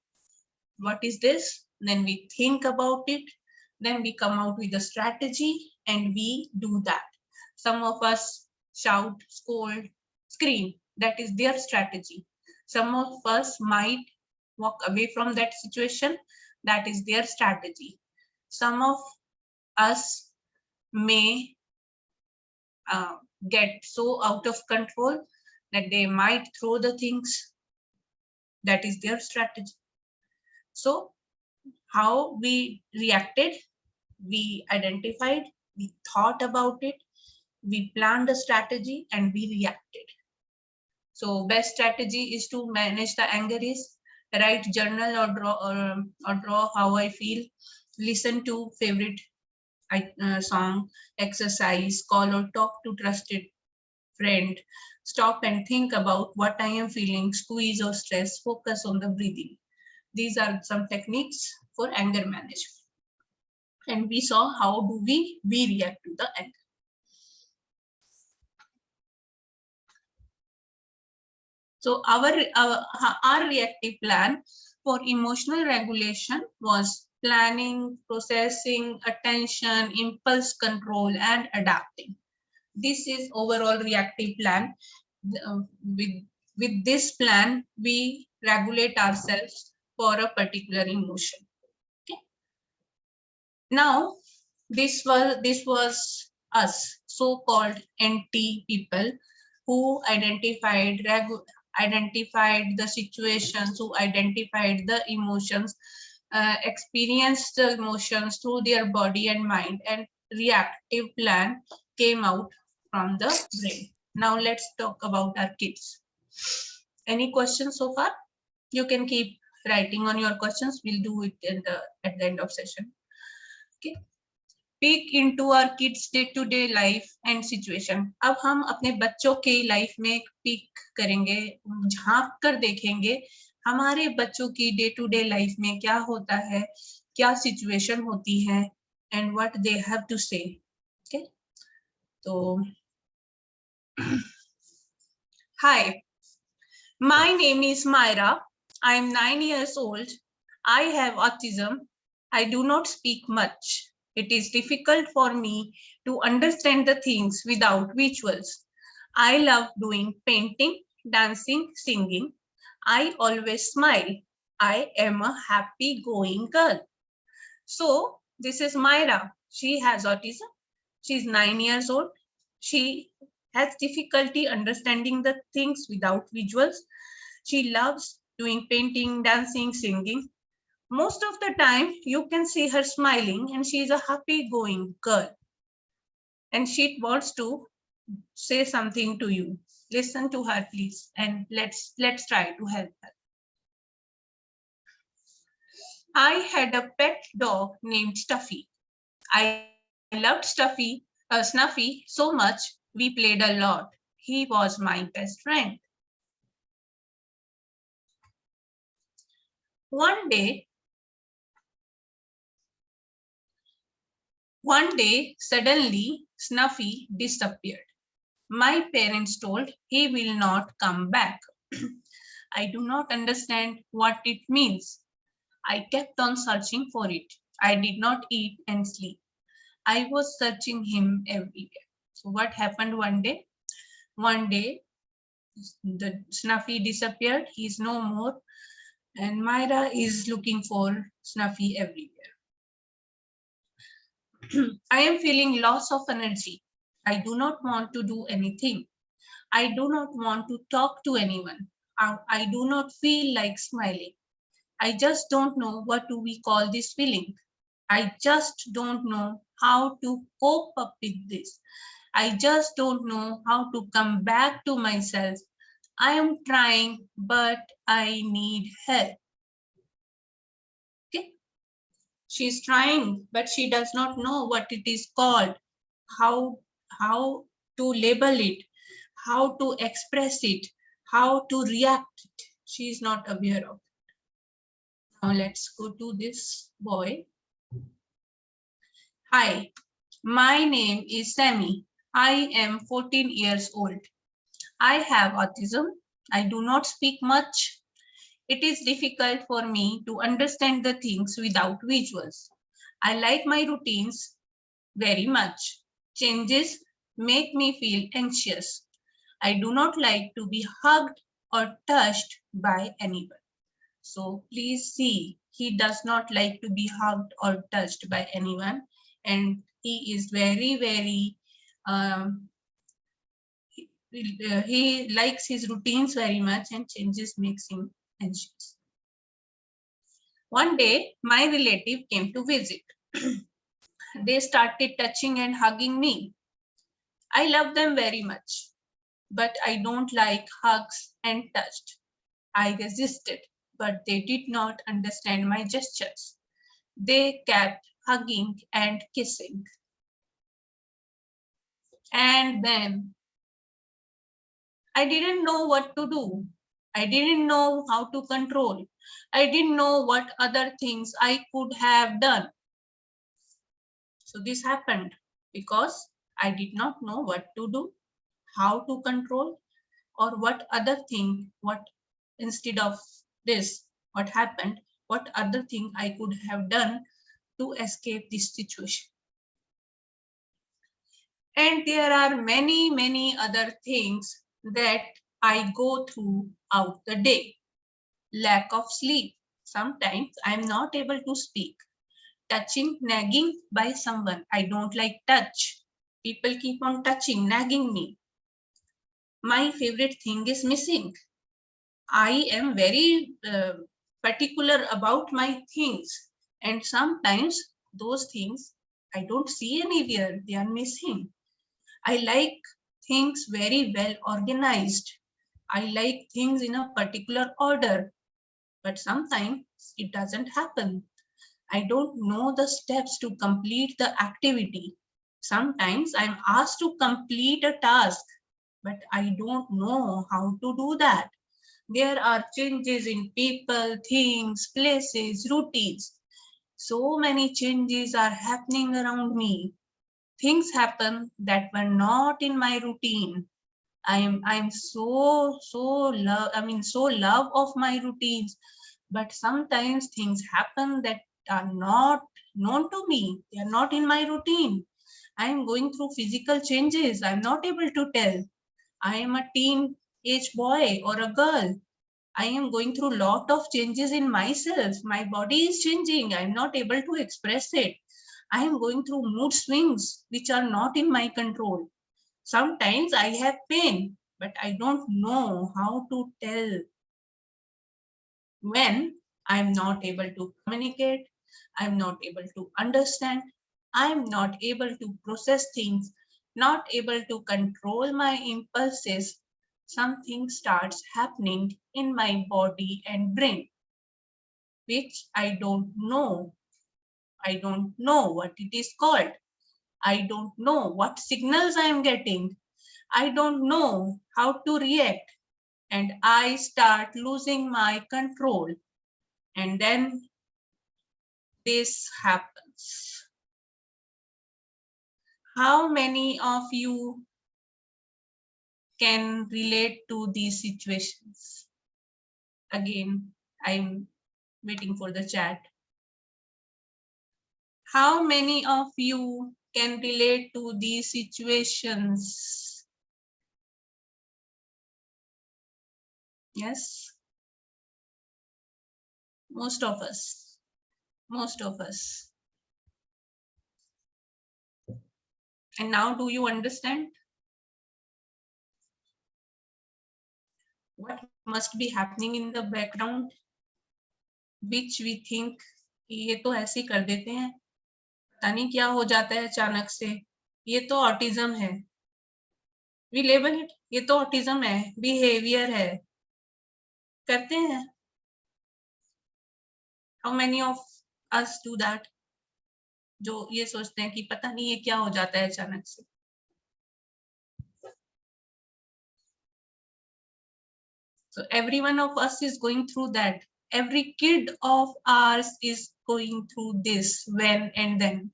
What is this? Then we think about it. Then we come out with a strategy and we do that. Some of us shout, scold, scream. That is their strategy. Some of us might walk away from that situation. That is their strategy. Some of us may get so out of control that they might throw the things. That is their strategy. So how we reacted, we identified, we thought about it, we planned a strategy, and we reacted. So best strategy is to manage the anger is write journal or draw how I feel, listen to favorite song, exercise, call or talk to trusted friend, stop and think about what I am feeling, squeeze or stress, focus on the breathing. These are some techniques for anger management. And we saw how do we react to the anger. So our reactive plan for emotional regulation was planning, processing, attention, impulse control, and adapting. This is overall reactive plan. With this plan, we regulate ourselves for a particular emotion. Okay. Now, this was us, so-called NT people, who identified the situations, who identified the emotions, experienced the emotions through their body and mind, and reactive plan came out from the brain. Now let's talk about our kids. Any questions so far? You can keep writing on your questions. We'll do it at the end of session. Okay. Peek into our kids day to day life and situation. अब हम अपने बच्चों के life में peak करेंगे, झांक कर देखेंगे हमारे बच्चों की डे टू डे लाइफ में क्या होता है, क्या सिचुएशन होती है, and what they have to say. Okay, तो hi, my name is Myra. I am 9 years old. I have autism. I do not speak much. It is difficult for me to understand the things without visuals. I love doing painting, dancing, singing. I always smile. I am a happy-going girl. So, this is Myra. She has autism. She is 9 years old. She has difficulty understanding the things without visuals. She loves doing painting, dancing, singing. Most of the time, you can see her smiling, and she is a happy-going girl. And she wants to say something to you. Listen to her, please, and let's try to help her. I had a pet dog named Stuffy. I loved Snuffy so much. We played a lot. He was my best friend. One day, suddenly, Snuffy disappeared. My parents told he will not come back. I do not understand what it means. I kept on searching for it. I did not eat and sleep. I was searching him everywhere. So what happened one day? One day, the Snuffy disappeared. He is no more. And Myra is looking for Snuffy everywhere. I am feeling loss of energy. I do not want to do anything. I do not want to talk to anyone. I do not feel like smiling. I just don't know what do we call this feeling. I just don't know how to cope up with this. I just don't know how to come back to myself. I am trying, but I need help. Okay. She's trying, but she does not know what it is called, how to label it, how to express it, how to react it. She is not aware of it. Now let's go to this boy. Hi, my name is Sammy. I am 14 years old. I have autism. I do not speak much. It is difficult for me to understand the things without visuals. I like my routines very much. Changes make me feel anxious. I do not like to be hugged or touched by anyone. So please see, he does not like to be hugged or touched by anyone, and he is very, very he likes his routines very much, and changes makes him anxious. One day, my relative came to visit. They started touching and hugging me. I love them very much, but I don't like hugs and touched. I resisted, but they did not understand my gestures. They kept hugging and kissing. And then I didn't know what to do. I didn't know how to control. I didn't know what other things I could have done. So this happened because I did not know what to do, how to control, or what other thing, what instead of this, what happened, what other thing I could have done to escape this situation. And there are many, many other things that I go throughout the day. Lack of sleep. Sometimes I'm not able to speak. Touching, nagging by someone. I don't like touch. People keep on touching, nagging me. My favorite thing is missing. I am very particular about my things. And sometimes those things I don't see anywhere. They are missing. I like things very well organized. I like things in a particular order, but sometimes it doesn't happen. I don't know the steps to complete the activity. Sometimes I'm asked to complete a task, but I don't know how to do that. There are changes in people, things, places, routines. So many changes are happening around me. Things happen that were not in my routine. I'm so love of my routines, but sometimes things happen that are not known to me. They are not in my routine. I am going through physical changes. I'm not able to tell. I am a teenage boy or a girl. I am going through a lot of changes in myself. My body is changing. I'm not able to express it. I am going through mood swings which are not in my control. Sometimes I have pain, but I don't know how to tell. When I'm not able to communicate, I'm not able to understand, I'm not able to process things, not able to control my impulses, something starts happening in my body and brain, which I don't know. I don't know what it is called. I don't know what signals I am getting. I don't know how to react, and I start losing my control. And then this happens. How many of you can relate to these situations? Again, I'm waiting for the chat. How many of you can relate to these situations? Yes, most of us. Most of us. And now do you understand what must be happening in the background, which we think ये तो ऐसे ही कर देते हैं, पता नहीं क्या हो जाता है अचानक से, ये तो ऑटिज्म है, we label it, ये तो ऑटिज्म है, बिहेवियर है, करते हैं. How many of us do that? जो ये सोचते हैं कि पता नहीं ये क्या हो जाता है अचानक से. So every one of us is going through that. Every kid of ours is going through this when and then.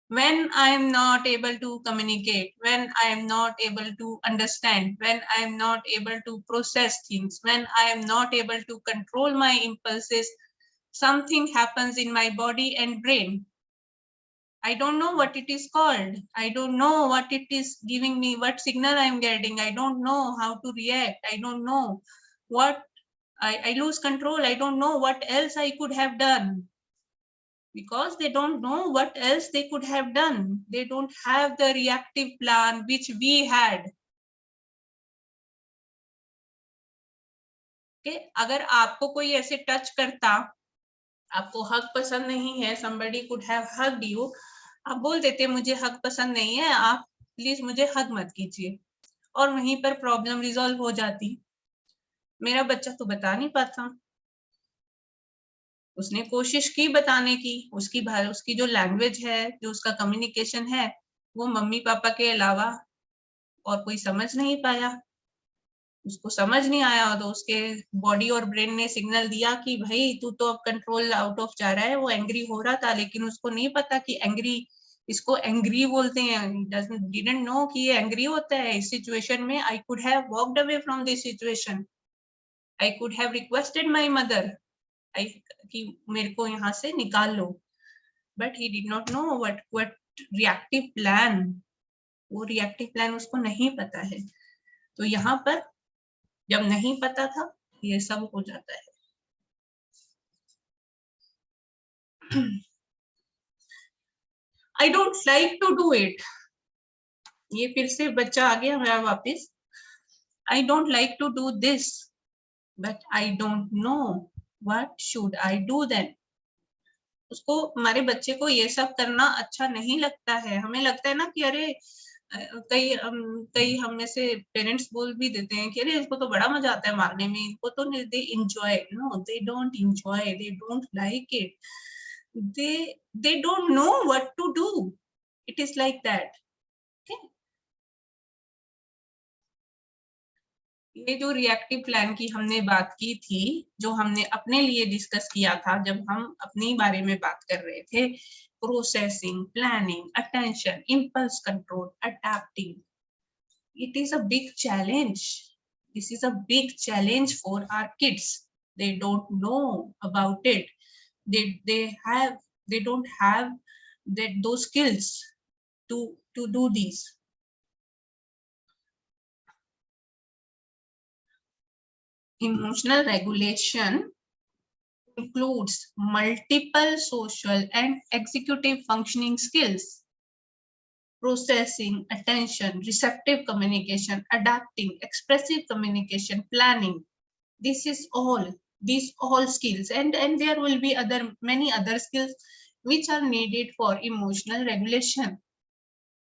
When I am not able to communicate, when I am not able to understand, when I am not able to process things, when I am not able to control my impulses, something happens in my body and brain. I don't know what it is called. I don't know what it is giving me, what signal I'm getting. I don't know how to react. I don't know what I lose control. I don't know what else I could have done. Because they don't know what else they could have done. They don't have the reactive plan which we had. अगर आपको कोई ऐसे touch करता, आपको हग पसंद नहीं है, somebody could have hugged you, आप बोल देते मुझे हग पसंद नहीं है, आप प्लीज मुझे हग मत कीजिए, और वहीं पर प्रॉब्लम रिजॉल्व हो जाती। मेरा बच्चा तो बता नहीं पाता, उसने कोशिश की बताने की, उसकी जो लैंग्वेज है, जो उसका कम्युनिकेशन है, वो मम्मी पापा के अलावा और कोई समझ नहीं पाया, उसको समझ नहीं आया, तो उसके बॉडी और ब्रेन ने सिग्नल दिया कि भाई तू तो अब कंट्रोल आउट ऑफ जा रहा है। वो एंग्री हो रहा था, लेकिन उसको नहीं पता कि एंग्री, इसको एंग्री बोलते हैं, डिडंट नो कि ये एंग्री होता है। इस सिचुएशन में I could have walked away from this situation, I could have requested my mother कि मेरे को यहाँ से निकाल लो, but he did not know what reactive plan, वो रिएक्टिव प्लान उसको नहीं पता है। तो यहाँ पर जब नहीं पता था, ये सब हो जाता है। I don't like to do it, ये फिर से बच्चा आ गया मेरा वापस। I don't like to do this, but I don't know what should I do then. उसको, हमारे बच्चे को ये सब करना अच्छा नहीं लगता है। हमें लगता है ना कि अरे कई हम में से पेरेंट्स बोल भी देते हैं कि अरे इसको तो बड़ा मजा आता है मारने में, इनको तो they enjoy. No, they don't enjoy, they don't like it, they don't know what to do. It is like that. Okay, ये जो रिएक्टिव प्लान की हमने बात की थी, जो हमने अपने लिए डिस्कस किया था जब हम अपने बारे में बात कर रहे थे, processing, planning, attention, impulse control, adapting, it is a big challenge. This is a big challenge for our kids. They don't know about it. They don't have those skills to do these. Emotional regulation includes multiple social and executive functioning skills: processing, attention, receptive communication, adapting, expressive communication, planning. These all skills, and there will be many other skills which are needed for emotional regulation.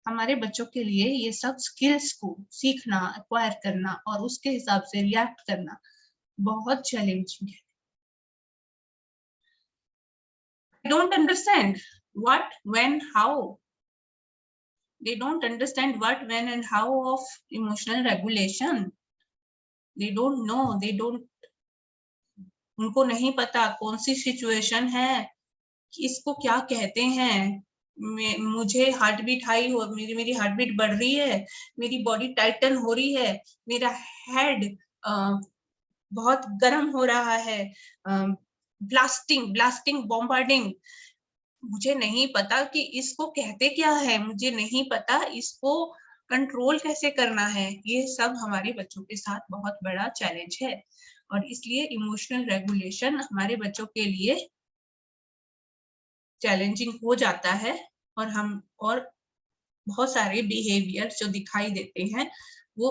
हमारे बच्चों के लिए ये सब skills को सीखना, acquire करना और उसके हिसाब से रिएक्ट करना बहुत चैलेंजिंग है। They don't understand what, when, how. They don't understand what, when, and how of emotional regulation. They don't know. उनको नहीं पता कौन सी सिचुएशन है, इसको क्या कहते हैं। मुझे हार्ट बीट हाई हो, मेरी हार्ट बीट बढ़ रही है, मेरी बॉडी टाइटन हो रही है, मेरा हेड बहुत गर्म हो रहा है, ब्लास्टिंग, बॉम्बार्डिंग। मुझे नहीं पता कि इसको कहते क्या है, मुझे नहीं पता इसको कंट्रोल कैसे करना है। ये सब हमारे बच्चों के साथ बहुत बड़ा चैलेंज है, और इसलिए इमोशनल रेगुलेशन हमारे बच्चों के लिए चैलेंजिंग हो जाता है। और बहुत सारे बिहेवियर जो दिखाई देते हैं वो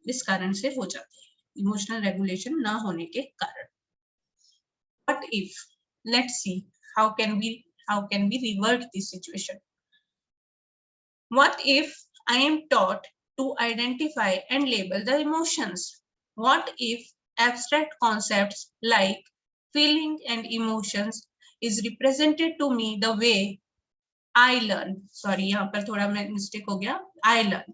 इस कारण से हो जाते हैं, इमोशनल रेगुलेशन ना होने के कारण। What if, let's see how can we revert this situation. What if I am taught to identify and label the emotions? What if abstract concepts like feeling and emotions is represented to me the way I learn? Sorry, यहाँ पर थोड़ा mistake हो गया। I learn.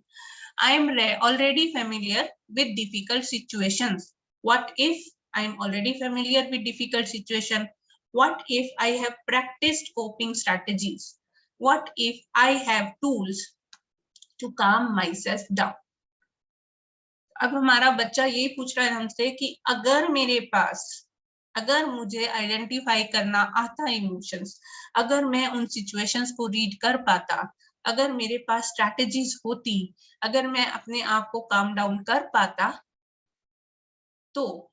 I am already familiar with difficult situations. What if I am already familiar with difficult situation? What if I have practiced coping strategies? What if I have tools to calm myself down? अब हमारा बच्चा ये पूछ रहा है हमसे कि अगर मुझे आइडेंटिफाई करना आता इमोशंस, अगर मैं उन सिचुएशंस को रीड कर पाता, अगर मेरे पास स्ट्रैटेजीज होती, अगर मैं अपने आप को काम डाउन कर पाता, तो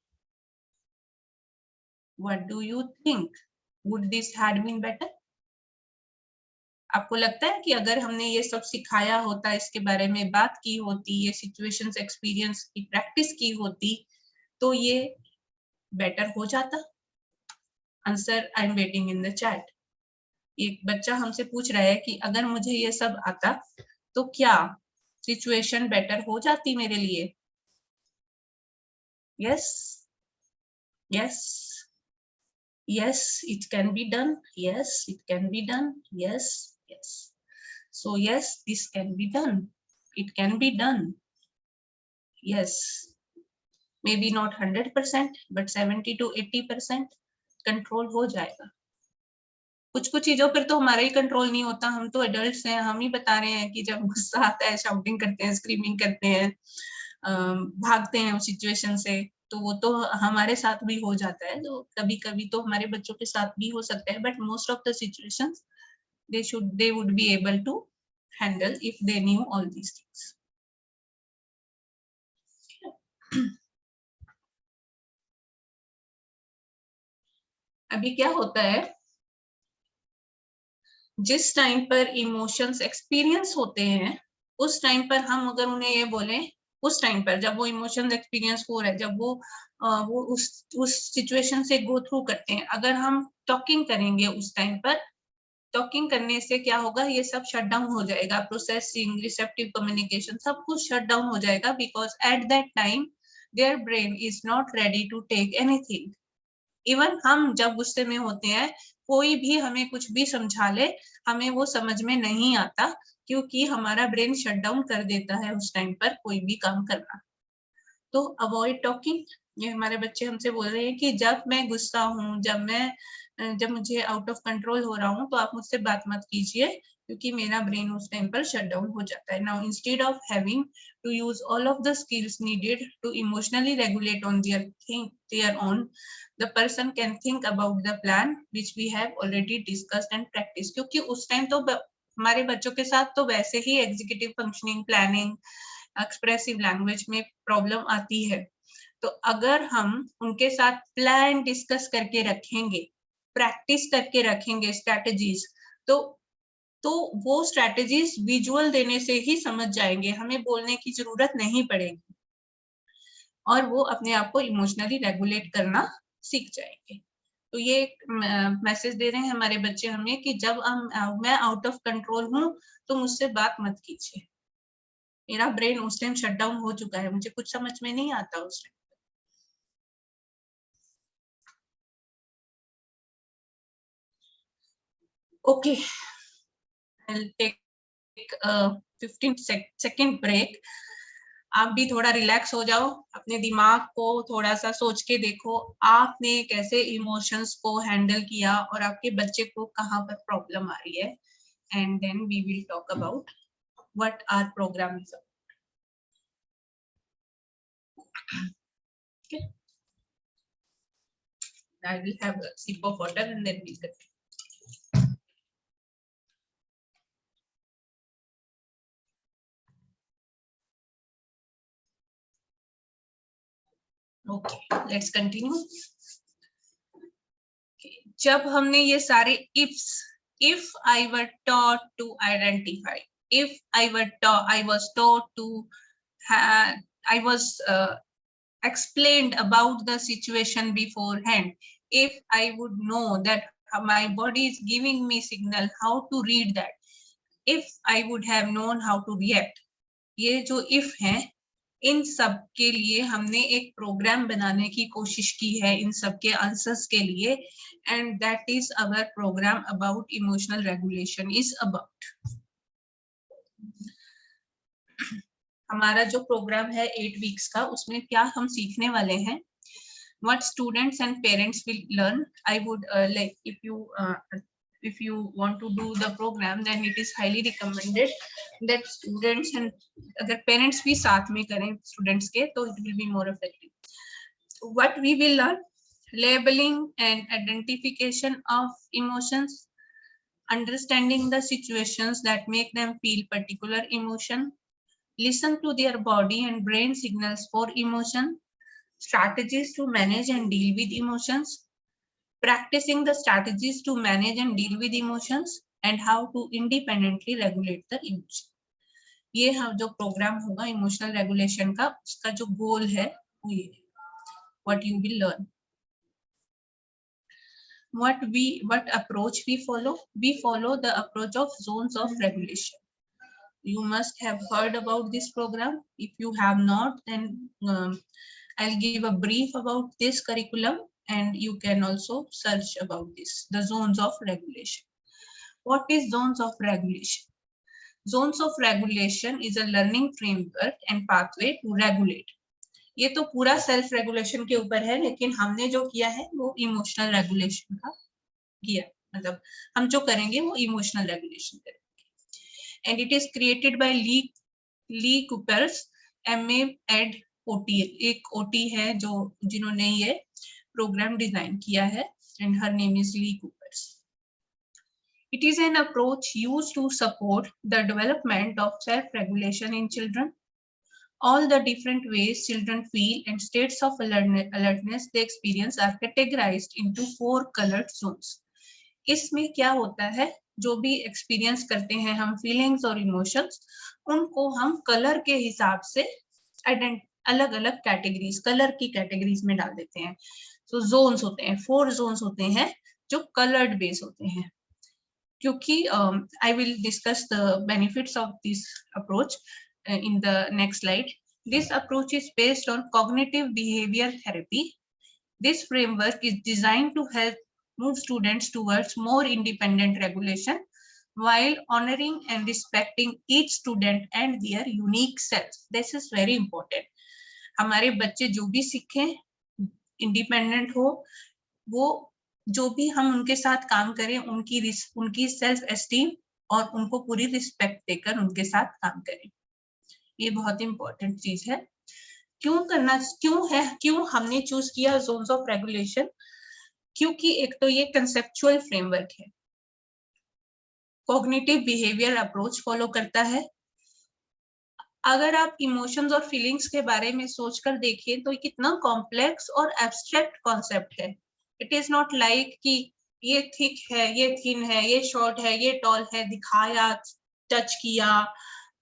what do you think? Would this had been better? आपको लगता है कि अगर हमने ये सब सिखाया होता, इसके बारे में बात की होती, ये सिचुएशंस एक्सपीरियंस की प्रैक्टिस की होती, तो ये बेटर हो जाता? Answer I am waiting in the chat. एक बच्चा हमसे पूछ रहा है कि अगर मुझे ये सब आता तो क्या सिचुएशन बेटर हो जाती मेरे लिए? Yes, yes, yes, it can be done, yes, it can be done, yes, yes. So yes, this can be done. It can be done. Yes, maybe not 100%, but 70 to 80% control हो जाएगा। कुछ कुछ चीजों पर तो हमारा ही कंट्रोल नहीं होता, हम तो एडल्ट्स हैं, हम ही बता रहे हैं कि जब गुस्सा आता है शाउटिंग करते हैं, स्क्रीमिंग करते हैं, भागते हैं उस सिचुएशन से, तो वो तो हमारे साथ भी हो जाता है। तो कभी कभी तो हमारे बच्चों के साथ भी हो सकता है, but most of the situations they would be able to handle if they knew all these things. अभी क्या होता है, जिस टाइम पर इमोशंस एक्सपीरियंस होते हैं, उस टाइम पर हम अगर उन्हें ये बोलें, उस टाइम पर जब वो इमोशंस एक्सपीरियंस हो रहा है, जब वो उस सिचुएशन से गो थ्रू करते हैं, अगर हम टॉकिंग करेंगे उस टाइम पर, टॉकिंग करने से क्या होगा, ये सब शट डाउन हो जाएगा, प्रोसेसिंग, रिसेप्टिव कम्युनिकेशन, सब कुछ शट डाउन हो जाएगा, because at that time their brain is not ready to take anything. Even हम जब गुस्से में होते हैं, कोई भी हमें कुछ भी समझा ले, हमें वो समझ में नहीं आता, क्योंकि हमारा ब्रेन शट डाउन कर देता है उस टाइम पर कोई भी काम करना। तो अवॉइड टॉकिंग। ये हमारे बच्चे हमसे बोल रहे हैं कि जब मैं गुस्सा हूँ, जब मुझे आउट ऑफ कंट्रोल हो रहा हूँ, तो आप मुझसे बात मत कीजिए, क्योंकि मेरा ब्रेन उस टाइम पर शट डाउन हो जाता है। Now instead of having to use all of the skills needed to emotionally regulate on their own, the person can think about the plan which we have already discussed and practiced। क्योंकि उस time तो हमारे बच्चों के साथ तो वैसे ही executive functioning, planning, expressive language में प्रॉब्लम आती है। तो अगर हम उनके साथ प्लान डिस्कस करके रखेंगे, प्रैक्टिस करके रखेंगे स्ट्रैटेजीज, तो वो स्ट्रैटेजीज विजुअल देने से ही समझ जाएंगे, हमें बोलने की जरूरत नहीं पड़ेगी, और वो अपने आप को इमोशनली रेगुलेट करना सीख जाएंगे। तो ये मैसेज दे रहे हैं हमारे बच्चे हमें कि जब मैं आउट ऑफ कंट्रोल हूँ तो मुझसे बात मत कीजिए, मेरा ब्रेन उस टाइम शट डाउन हो चुका है, मुझे कुछ समझ में नहीं आता उस time. Okay, I'll take a 15-second break। आप भी थोड़ा रिलैक्स हो जाओ, अपने दिमाग को थोड़ा सा सोच के देखो, आपने कैसे इमोशंस को हैंडल किया और आपके बच्चे को कहाँ पर प्रॉब्लम आ रही है, and then we will talk about what our program is. Okay, I will have a sip of water and then we'll continue. Okay, let's continue. Okay, जब हमने ये सारे ifs, if I were taught to identify, if I was taught to I was explained about the situation beforehand, if I would know that my body is giving me signal, how to read that, if I would have known how to react, ये जो if है, इन सब के लिए हमने एक programme बनाने की कोशिश की है, इन सब के आंसर्स के लिए, and that is our program about emotional regulation is about. हमारा जो प्रोग्राम है 8 वीक्स का, उसमें क्या हम सीखने वाले हैं, what students and parents will learn। I would like if you want to do the program, then it is highly recommended that students and अगर parents भी साथ में करें students के, तो it will be more effective। What we will learn, labeling and identification of emotions, understanding the situations that make them feel particular emotion, listen to their body and brain signals for emotion, strategies to manage and deal with emotions, practicing the strategies to manage and deal with emotions, and how to independently regulate the emotion। ये हम जो programme होगा emotional regulation का, उसका जो गोल है वो ये, what you will learn। what approach we follow? We follow the approach of zones of regulation. You must have heard about this program. If you have not, then I'll give a brief about this curriculum, and you can also search about this, the zones of regulation. What is zones of regulation? Zones of regulation is a learning framework and pathway to regulate. ये तो पूरा self regulation के ऊपर है, लेकिन हमने जो किया है वो इमोशनल रेगुलेशन का किया, मतलब हम जो करेंगे वो इमोशनल रेगुलेशन करेंगे. And it is created by Leah Kuypers, MA Ed OT. एक OT है जो जिन्होंने ये प्रोग्राम डिजाइन किया है, and her name is Leah Kuypers. It is an approach used to support the development of self-regulation in children. All the different ways children feel and states of alertness they experience are categorized into 4 colored zones. इसमें क्या होता है, जो भी experience करते हैं हम feelings और इमोशंस, उनको हम कलर के हिसाब से अलग अलग कैटेगरीज, कलर की कैटेगरीज में डाल देते हैं. तो जोन्स होते हैं, 4 जोन्स होते हैं जो कलर्ड बेस होते हैं. क्योंकि I will discuss the benefits of this approach in the next slide. This approach is based on cognitive behavior therapy. This framework is designed to help move students towards more independent regulation while honoring and respecting each student and their unique self. This is very important. हमारे बच्चे जो भी सीखें, independent हो, वो जो भी हम उनके साथ काम करें, उनकी सेल्फ एस्टीम और उनको पूरी रिस्पेक्ट देकर उनके साथ काम करें. ये बहुत इंपॉर्टेंट चीज है. क्यों हमने चूज किया जोन्स ऑफ रेगुलेशन? क्योंकि एक तो ये कंसेप्चुअल फ्रेमवर्क है, कॉग्निटिव बिहेवियर अप्रोच फॉलो करता है. अगर आप इमोशंस और फीलिंग्स के बारे में सोचकर देखिए तो कितना कॉम्प्लेक्स और एब्स्ट्रैक्ट कॉन्सेप्ट है. इट इज नॉट लाइक कि ये थिक है, ये थिन है, ये शॉर्ट है, ये टॉल है, दिखाया, टच किया,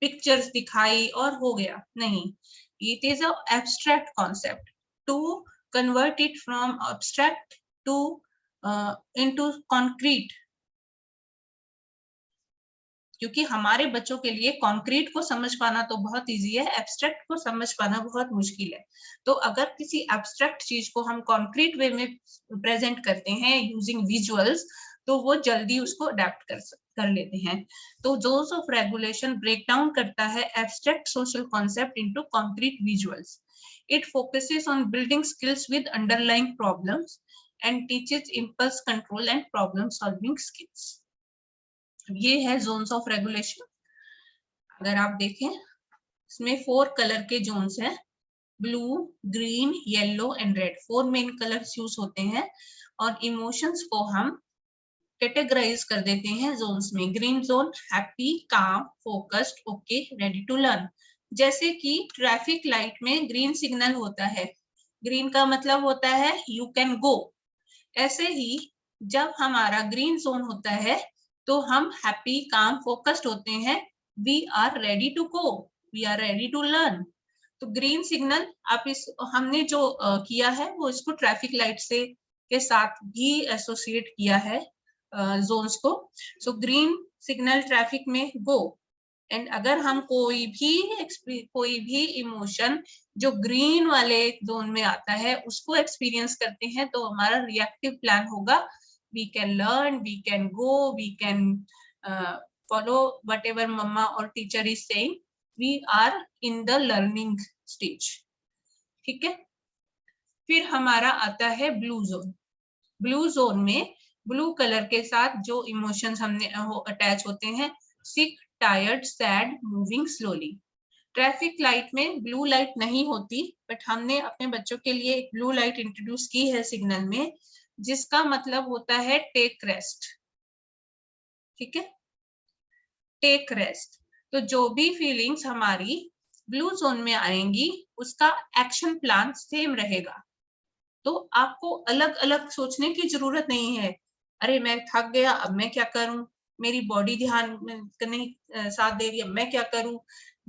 पिक्चर्स दिखाई और हो गया. नहीं, it is a abstract concept. To convert it from abstract to into concrete, क्योंकि हमारे बच्चों के लिए कॉन्क्रीट को समझ पाना तो बहुत इजी है, एब्स्ट्रैक्ट को समझ पाना बहुत मुश्किल है. तो अगर किसी एब्स्ट्रैक्ट चीज को हम कॉन्क्रीट वे में प्रेजेंट करते हैं यूजिंग विजुअल्स, तो वो जल्दी उसको अडेप्ट कर लेते हैं. तो zones of regulation break down करता है abstract social concept into concrete visuals. It focuses on building skills with underlying problems and teaches impulse control and problem solving skills. ये है जोन्स ऑफ रेगुलेशन. अगर आप देखें, इसमें 4 कलर के Jones हैं, blue, green, yellow and red. 4 main colours use होते हैं और इमोशंस को हम कैटेगराइज कर देते हैं जोन्स में. Green zone happy, calm, focused, okay, ready to learn. जैसे कि ट्रैफिक लाइट में ग्रीन सिग्नल होता है, ग्रीन का मतलब होता है यू कैन गो. ऐसे ही जब हमारा ग्रीन जोन होता है तो हम हैप्पी, काम, फोकस्ड होते हैं. We are ready to go, we are ready to learn. तो ग्रीन सिग्नल हमने जो किया है वो इसको ट्रैफिक लाइट से के साथ भी एसोसिएट किया है जोन्स को. सो ग्रीन सिग्नल ट्रैफिक में गो. एंड अगर हम कोई भी इमोशन जो ग्रीन वाले जोन में आता है उसको एक्सपीरियंस करते हैं तो हमारा रिएक्टिव प्लान होगा we can learn, we can go, we can follow whatever mama or teacher is saying. We are in the learning stage. ठीक है. फिर हमारा आता है ब्लू जोन. ब्लू जोन में ब्लू कलर के साथ जो इमोशंस हमने अटैच होते हैं, sick, tired, sad, moving slowly. Traffic light में ब्लू लाइट नहीं होती, बट हमने अपने बच्चों के लिए एक ब्लू लाइट इंट्रोड्यूस की है सिग्नल में, जिसका मतलब होता है टेक रेस्ट. ठीक है, टेक रेस्ट. तो जो भी फीलिंग्स हमारी ब्लू जोन में आएंगी उसका एक्शन प्लान सेम रहेगा. तो आपको अलग अलग सोचने की जरूरत नहीं है. अरे मैं थक गया, अब मैं क्या करूं, मेरी बॉडी ध्यान नहीं साथ दे रही है, मैं क्या करूं,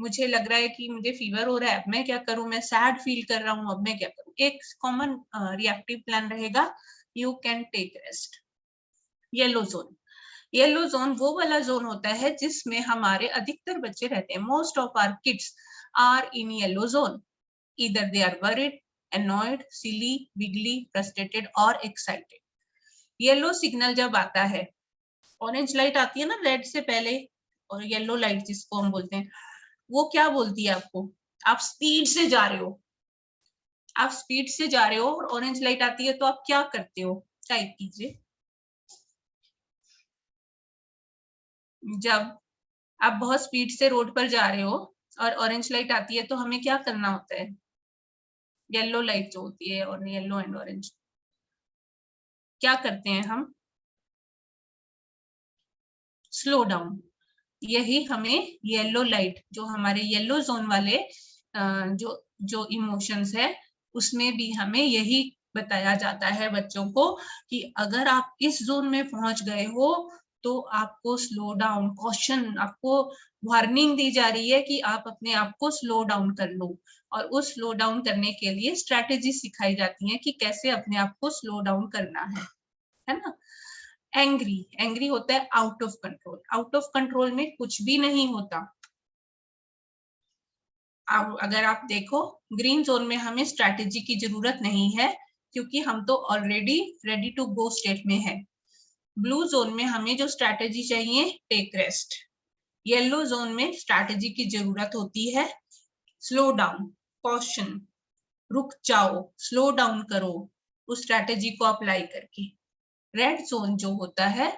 मुझे लग रहा है कि मुझे फीवर हो रहा है, अब मैं क्या करूं, मैं सैड फील कर रहा हूं, अब मैं क्या करूं. एक कॉमन रिएक्टिव प्लान रहेगा, you can take rest. Yellow zone, yellow zone वो वाला जोन होता है जिसमें हमारे अधिकतर बच्चे रहते हैं. Most of our kids are in yellow zone. Either they are worried, annoyed, silly, wiggly, frustrated or excited. Yellow signal जब आता है, ऑरेंज लाइट आती है ना रेड से पहले, और येलो लाइट जिसको हम बोलते हैं, वो क्या बोलती है आपको? आप स्पीड से जा रहे हो, आप स्पीड से जा रहे हो और ऑरेंज लाइट आती है तो आप क्या करते हो? टाइप कीजिए. जब आप बहुत स्पीड से रोड पर जा रहे हो और ऑरेंज लाइट आती है तो हमें क्या करना होता है? येलो लाइट जो होती है और येलो एंड ऑरेंज, क्या करते हैं हम? Slow down. यही हमें येलो लाइट, जो हमारे येलो जोन वाले जो जो इमोशंस है, उसमें भी हमें यही बताया जाता है बच्चों को कि अगर आप इस जोन में पहुंच गए हो तो आपको स्लो डाउन, कॉशन, आपको वार्निंग दी जा रही है कि आप अपने आप को स्लो डाउन कर लो. और उस स्लो डाउन करने के लिए स्ट्रैटेजी सिखाई जाती है कि कैसे अपने आप को स्लो डाउन करना है ना. एंग्री, एंग्री होता है out of control. Out of control में कुछ भी नहीं होता. अब अगर आप देखो, ग्रीन जोन में हमें स्ट्रैटेजी की जरूरत नहीं है क्योंकि हम तो already ready to go state में है. ब्लू जोन में हमें जो स्ट्रैटेजी चाहिए, टेक रेस्ट. येलो जोन में स्ट्रैटेजी की जरूरत होती है, स्लो डाउन, कॉशन, रुक जाओ, स्लो डाउन करो, उस स्ट्रैटेजी को अप्लाई करके. रेड जोन जो होता है,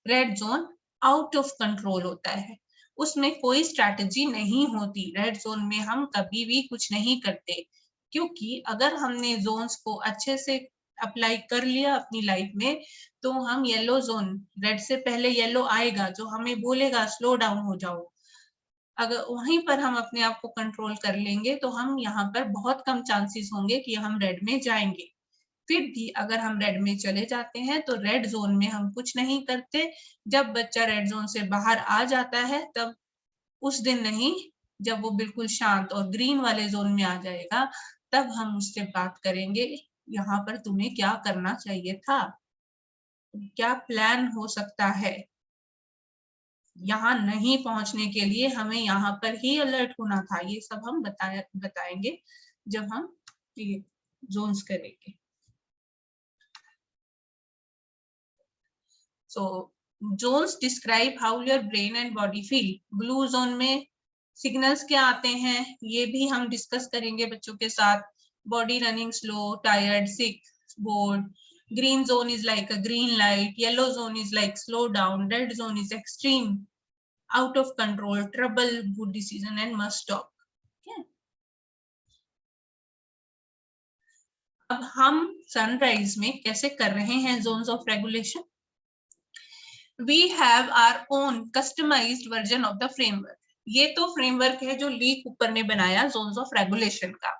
red zone out of control होता है, उसमें कोई स्ट्रैटेजी नहीं होती. रेड जोन में हम कभी भी कुछ नहीं करते क्योंकि अगर हमने जोन्स को अच्छे से अप्लाई कर लिया अपनी लाइफ में तो हम येलो जोन, रेड से पहले येलो आएगा जो हमें बोलेगा स्लो डाउन हो जाओ. अगर वहीं पर हम अपने आप को कंट्रोल कर लेंगे तो हम यहाँ पर बहुत कम चांसेस होंगे कि हम रेड में जाएंगे. फिर भी अगर हम रेड में चले जाते हैं तो रेड जोन में हम कुछ नहीं करते. जब बच्चा रेड जोन से बाहर आ जाता है तब, उस दिन नहीं, जब वो बिल्कुल शांत और ग्रीन वाले जोन में आ जाएगा तब हम उससे बात करेंगे, यहाँ पर तुम्हें क्या करना चाहिए था, क्या प्लान हो सकता है. यहाँ नहीं पहुंचने के लिए हमें यहाँ पर ही अलर्ट होना था. ये सब हम बताएंगे जब हम ये जोन्स करेंगे. So zones describe how your brain and body feel. Blue zone में सिग्नल्स क्या आते हैं ये भी हम डिस्कस करेंगे बच्चों के साथ. Body running slow, tired, sick, board. Green zone is like a green light, yellow zone is like slow down, red zone is extreme, out of control, trouble, good decision and must stop. अब हम sunrise में कैसे कर रहे हैं Jones of regulation. We have our own customized version of the framework. ये तो framework है जो लीक ऊपर ने बनाया जोन्स ऑफ रेगुलेशन का.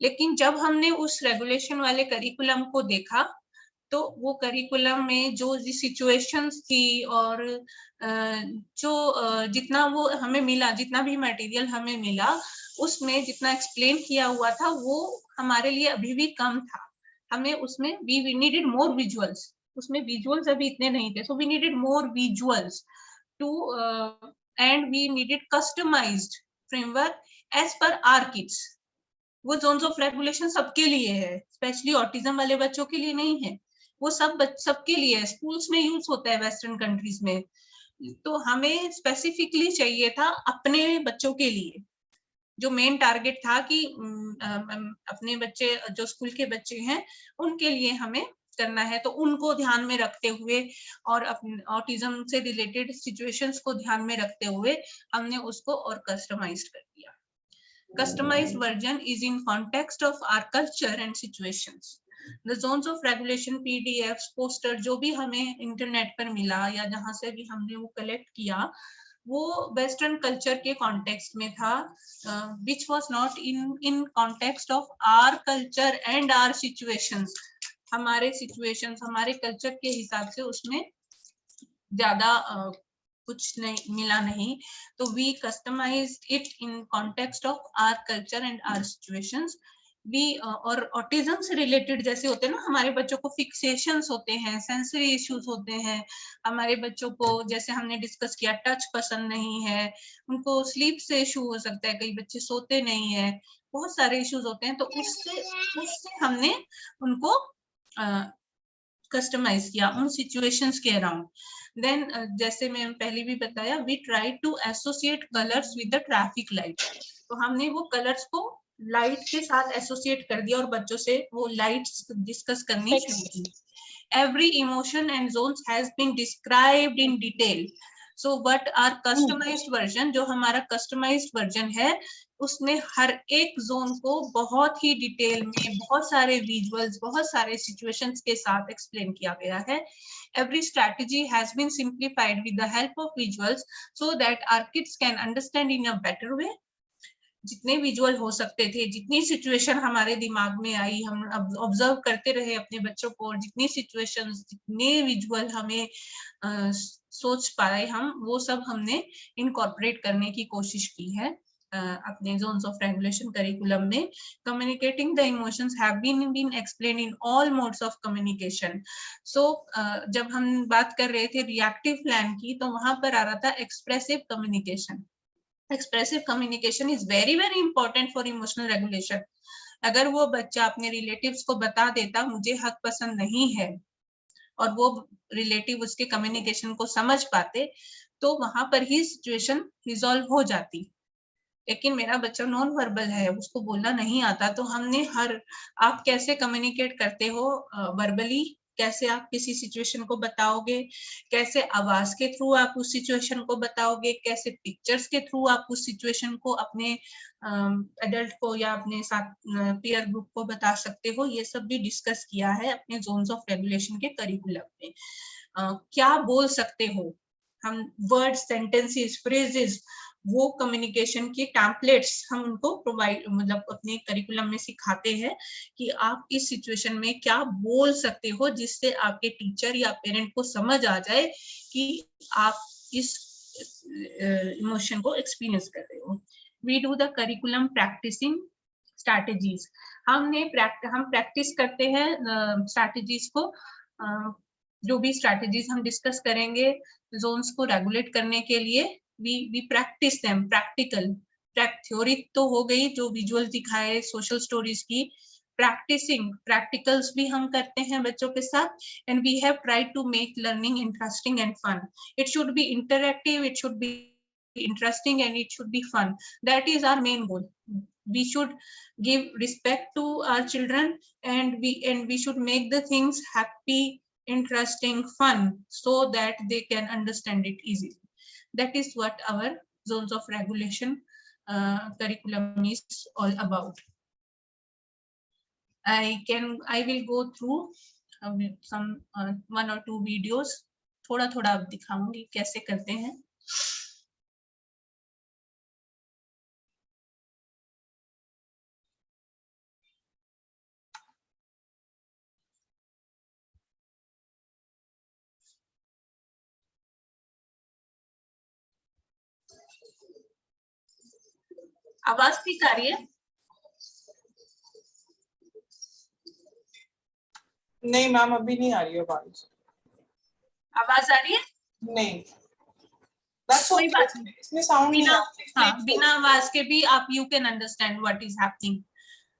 लेकिन जब हमने उस रेगुलेशन वाले करिकुलम को देखा तो वो करिकुलम में जो सिचुएशंस थी और जो जितना वो हमें मिला, जितना भी मटेरियल हमें मिला, उसमें जितना एक्सप्लेन किया हुआ था वो हमारे लिए अभी भी कम था. हमें उसमें वी नीडेड मोर विजुअल्स. उसमें विजुअल्स अभी इतने नहीं थे, so we needed more visuals too and we needed customized framework as per our kids. वो जोन्स ऑफ रेगुलेशन सबके लिए है, स्पेशली ऑटिज्म वाले बच्चों के लिए नहीं है. वो सबके लिए है. स्कूल्स में यूज होता है वेस्टर्न कंट्रीज में. तो हमें स्पेसिफिकली चाहिए था अपने बच्चों के लिए. जो मेन टारगेट था कि अपने बच्चे, जो स्कूल के बच्चे हैं, उनके लिए हमें करना है. तो उनको ध्यान में रखते हुए और ऑटिज्म से रिलेटेड सिचुएशंस को ध्यान में रखते हुए हमने उसको और कस्टमाइज्ड कर दिया. Customized version is in context of our culture and situations. The zones of regulation PDFs, poster जो भी हमें इंटरनेट पर मिला या जहां से भी हमने वो कलेक्ट किया, वो वेस्टर्न कल्चर के कॉन्टेक्स्ट में था, which was not in context of our culture and our situations. हमारे situations, हमारे कल्चर के हिसाब से उसमें ज्यादा कुछ नहीं मिला नहीं. तो we customized it in context of our culture and our situations. और ऑटिज्म से रिलेटेड जैसे होते हैं ना, हमारे बच्चों को फिक्सेशंस होते हैं, सेंसरी इश्यूज होते हैं, हमारे बच्चों को जैसे हमने डिस्कस किया टच पसंद नहीं है, उनको स्लीप से इशू हो सकता है, कई बच्चे सोते नहीं है, बहुत सारे इश्यूज होते हैं। तो उससे हमने उनको कस्टमाइज किया उन सिचुएशंस के अराउंड। देन जैसे मैं पहले भी बताया, we try to associate colours with the traffic light. तो हमने वो कलर्स को लाइट के साथ एसोसिएट कर दिया और बच्चों से वो लाइट्स डिस्कस करनी शुरू की। Every emotion and zones has been described in detail. So but our customized version, जो हमारा customized version है, उसमें हर एक जोन को बहुत ही डिटेल में बहुत सारे विजुअल्स, बहुत सारे सिचुएशंस के साथ एक्सप्लेन किया गया है। Every strategy has been simplified with the help of visuals so that our kids can understand in a better way. जितने विजुअल हो सकते थे, जितनी सिचुएशन हमारे दिमाग में आई, हम ऑब्जर्व करते रहे अपने बच्चों को, और जितनी सिचुएशंस, जितने विजुअल हमें सोच पाए हम, वो सब हमने इनकॉर्पोरेट करने की कोशिश की है अपने जोन्स ऑफ रेगुलेशन करिकुलम में। Communicating the emotions have been explain in all modes of communication. So जब हम बात कर रहे थे रिएक्टिव प्लान की, तो वहां पर आ रहा था expressive communication. Expressive communication is very very important for emotional regulation. अगर वो बच्चा अपने रिलेटिव्स को बता देता मुझे हक पसंद नहीं है, और वो रिलेटिव उसके कम्युनिकेशन को समझ पाते, तो वहां पर ही सिचुएशन रिजॉल्व हो जाती। लेकिन मेरा बच्चा नॉन वर्बल है, उसको बोलना नहीं आता, तो हमने आप कैसे कम्युनिकेट करते हो वर्बली, कैसे आप किसी सिचुएशन को बताओगे, कैसे आवाज के थ्रू आप उस सिचुएशन को बताओगे, कैसे पिक्चर्स के थ्रू आप उस सिचुएशन को अपने एडल्ट को या अपने साथ पीयर ग्रुप को बता सकते हो, ये सब भी डिस्कस किया है अपने जोन्स ऑफ रेगुलेशन के करिकुलम में। क्या बोल सकते हो हम, वर्ड, सेंटेंसेस, फ्रेजेस, वो कम्युनिकेशन के टैम्पलेट्स हम उनको प्रोवाइड, मतलब अपने करिकुलम में सिखाते हैं कि आप इस सिचुएशन में क्या बोल सकते हो, जिससे आपके टीचर या पेरेंट को समझ आ जाए कि आप इस इमोशन को एक्सपीरियंस कर रहे हो। We do the curriculum practising strategies. हम प्रैक्टिस करते हैं स्ट्रैटेजीज को। जो भी स्ट्रैटेजीज हम डिस्कस करेंगे जोन्स को रेगुलेट करने के लिए, we practise them practical. Theory तो हो गई, जो विजुअल दिखाए सोशल स्टोरीज की, प्रैक्टिसिंग प्रैक्टिकल्स भी हम करते हैं बच्चों के साथ। And we have tried to make learning interesting and fun. It should be interactive, it should be interesting, and it should be fun. That is our main goal. We should give respect to our children, and we should make the things happy, interesting, fun, so that they can understand it easily. That is what our zones of regulation curriculum is all about. I will go through some one or two videos. थोड़ा थोड़ा अब दिखाऊंगी कैसे करते हैं। आवाज ठीक आ रही है? नहीं मैम, अभी नहीं आ रही है आवाज। आवाज आ रही है? नहीं, that's कोई okay. बात नहीं, इसमें साउंड नहीं आ हाँ, बिना आवाज के भी आप you can understand what is happening.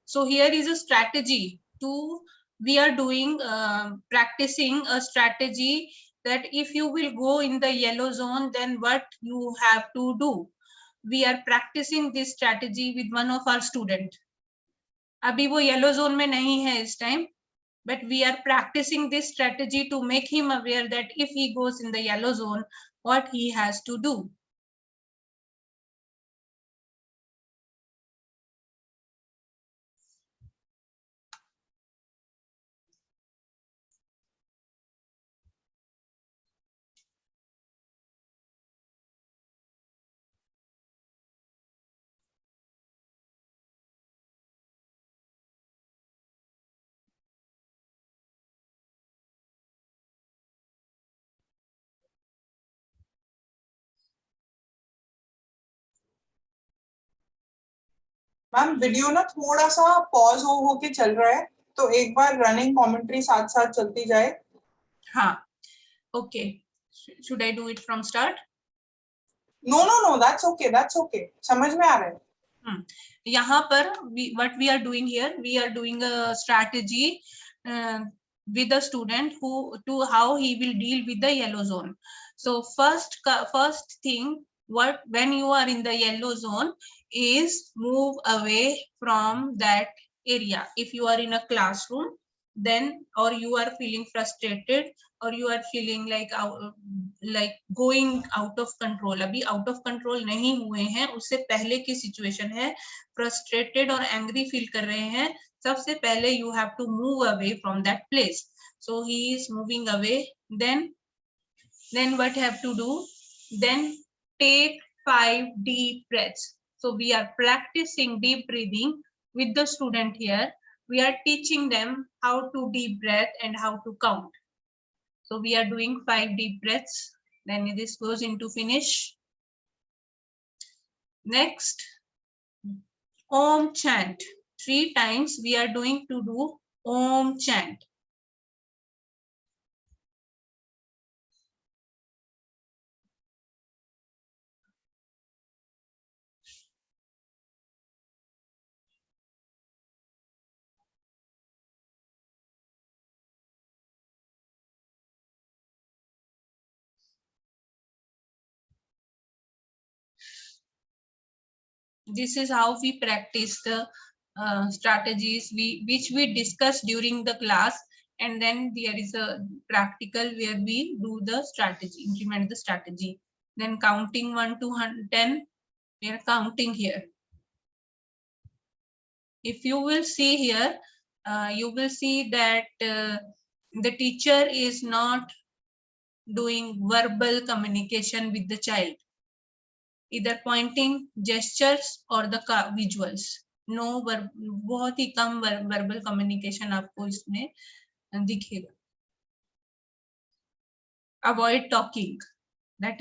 So here is a strategy to, we are doing practicing a strategy that if you will go in the yellow zone, then what you have to do. We are practicing this strategy with one of our student. अभी वो yellow zone में नहीं है इस time, but we are practicing this strategy to make him aware that if he goes in the yellow zone, what he has to do. Ma'am video ना थोड़ा सा pause हो के चल रहा है, तो एक बार रनिंग कमेंट्री साथ साथ चलती जाए. हाँ, okay. Should I do it from start? No, that's okay. समझ में आ रहा है. यहाँ पर what we are doing here, we are doing a strategy with the student to how he will deal with the yellow zone. So first thing, when you are in the yellow zone is move away from that area. If you are in a classroom, then or you are feeling frustrated or you are feeling like going out of control. अभी out of control नहीं हुए हैं, उससे पहले की situation है, frustrated और angry feel कर रहे हैं, सबसे पहले you have to move away from that place. So he is moving away. Then what have to do? Then take 5 deep breaths. So we are practicing deep breathing with the student here. We are teaching them how to deep breath and how to count. So we are doing 5 deep breaths. Then this goes into finish. Next, Om chant. 3 times we are doing to do Om chant. This is how we practice the strategies which we discuss during the class, and then there is a practical where we do the strategy, implement the strategy. Then counting 1 to 10, we are counting here. If you will see here, you will see that the teacher is not doing verbal communication with the child, either pointing, gestures or the visuals. No, बहुत ही कम verbal communication आपको इसमें दिखेगा. Avoid talking. That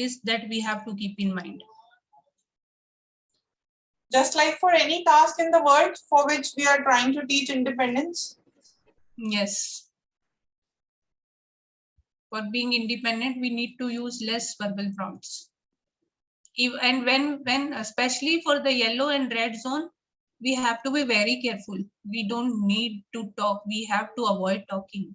we have to keep in mind. Just like for any task in the world for which we are trying to teach independence. Yes. For being independent, we need to use less verbal prompts. And when especially for the yellow and red zone, we have to be very careful. We don't need to talk. We have to avoid talking.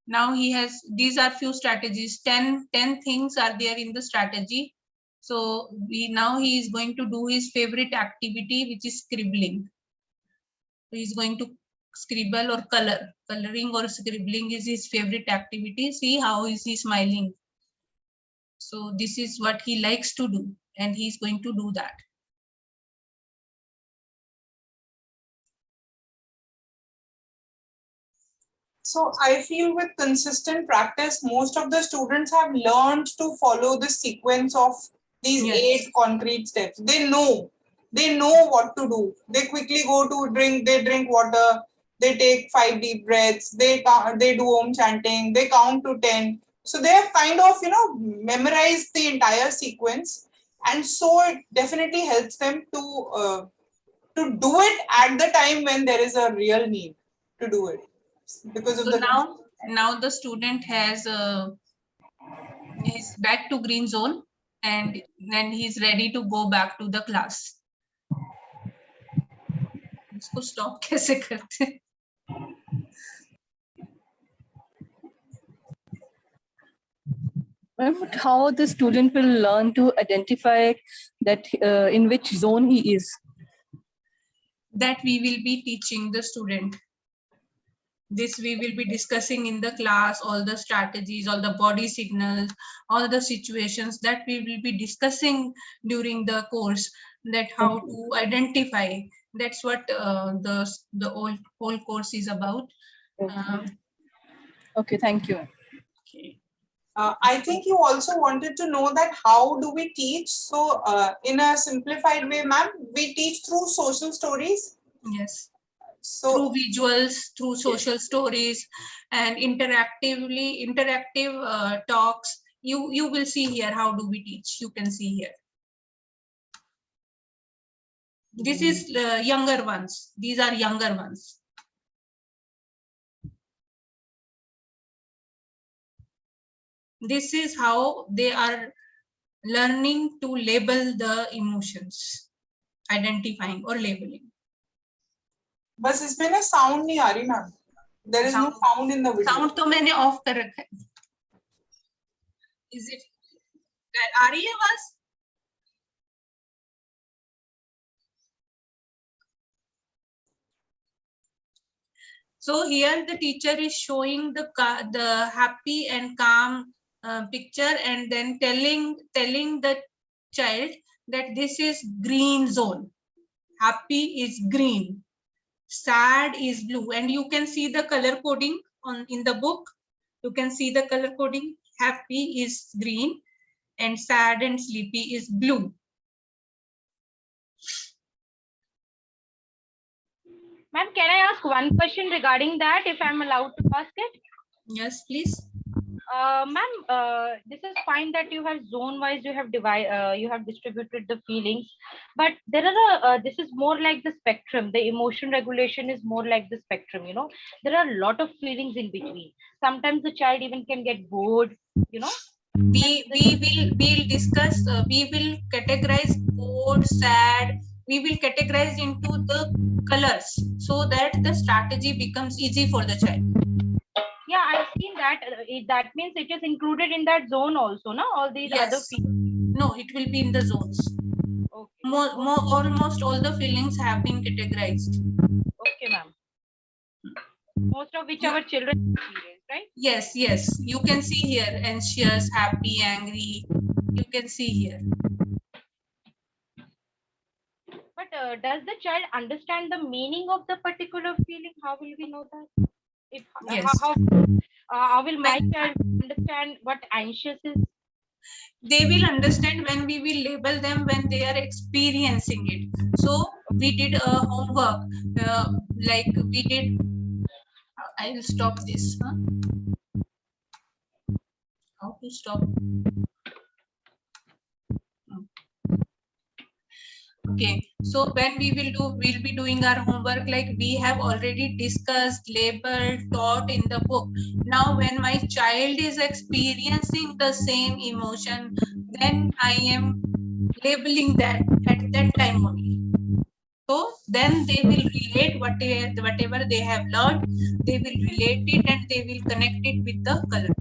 Now he has, these are few strategies. 10 things are there in the strategy. So now he is going to do his favorite activity, which is scribbling. So he's going to scribble or color. Coloring or scribbling is his favorite activity. See how is he smiling. So this is what he likes to do, and he's going to do that. So I feel with consistent practice, most of the students have learned to follow the sequence of these 8 concrete steps. They know what to do. They quickly go to drink, they drink water, they take 5 deep breaths, they do Om chanting, they count to 10. So they have kind of, memorized the entire sequence. And so it definitely helps them to do it at the time when there is a real need to do it. Because of so now the student has is back to green zone, and then he's ready to go back to the class. इसको stop कैसे करते? How the student will learn to identify that in which zone he is? That we will be teaching the student. This we will be discussing in the class, all the strategies, all the body signals, all the situations that we will be discussing during the course, that how to identify. That's what the whole course is about. Okay, thank you. Okay. I think you also wanted to know that how do we teach? So in a simplified way, ma'am, we teach through social stories. Yes. So through visuals, through social stories, and interactive talks. You will see here how do we teach. You can see here. This is younger ones. These are younger ones. This is how they are learning to label the emotions, identifying or labeling. बस इसमें ना sound नहीं आ रही ma'am. There is no sound in the video. Sound तो मैंने off कर रखा है. Is it? आ रही है आवाज? So here the teacher is showing the happy and calm picture, and then telling the child that this is green zone. Happy is green, sad is blue, and you can see the color coding in the book. You can see the color coding. Happy is green, and sad and sleepy is blue. Ma'am, can I ask one question regarding that, if I'm allowed to ask it? Yes, please. Ma'am, this is fine that you have zone-wise, you have distributed the feelings, but there are this is more like the spectrum. The emotion regulation is more like the spectrum. You know, there are a lot of feelings in between. Sometimes the child even can get bored. You know. We'll discuss. We will categorize bored, sad. We will categorize into the colors so that the strategy becomes easy for the child. Yeah, I've seen that. That means it is included in that zone also, no? All these other feelings. No, it will be in the zones. Okay. Almost all the feelings have been categorized. Okay, ma'am. Most of which our children experience, right? Yes. You can see here anxious, happy, angry. You can see here. But does the child understand the meaning of the particular feeling? How will we know that? If Yes. how will my child understand what anxious is? They will understand when we will label them when they are experiencing it. So we did a homework, like we did. I will stop this. Huh? How to stop? Okay, so when we'll be doing our homework, like we have already discussed, labeled, taught in the book. Now when my child is experiencing the same emotion, then I am labeling that at that time only. So then they will relate whatever they have learned, they will relate it and they will connect it with the color.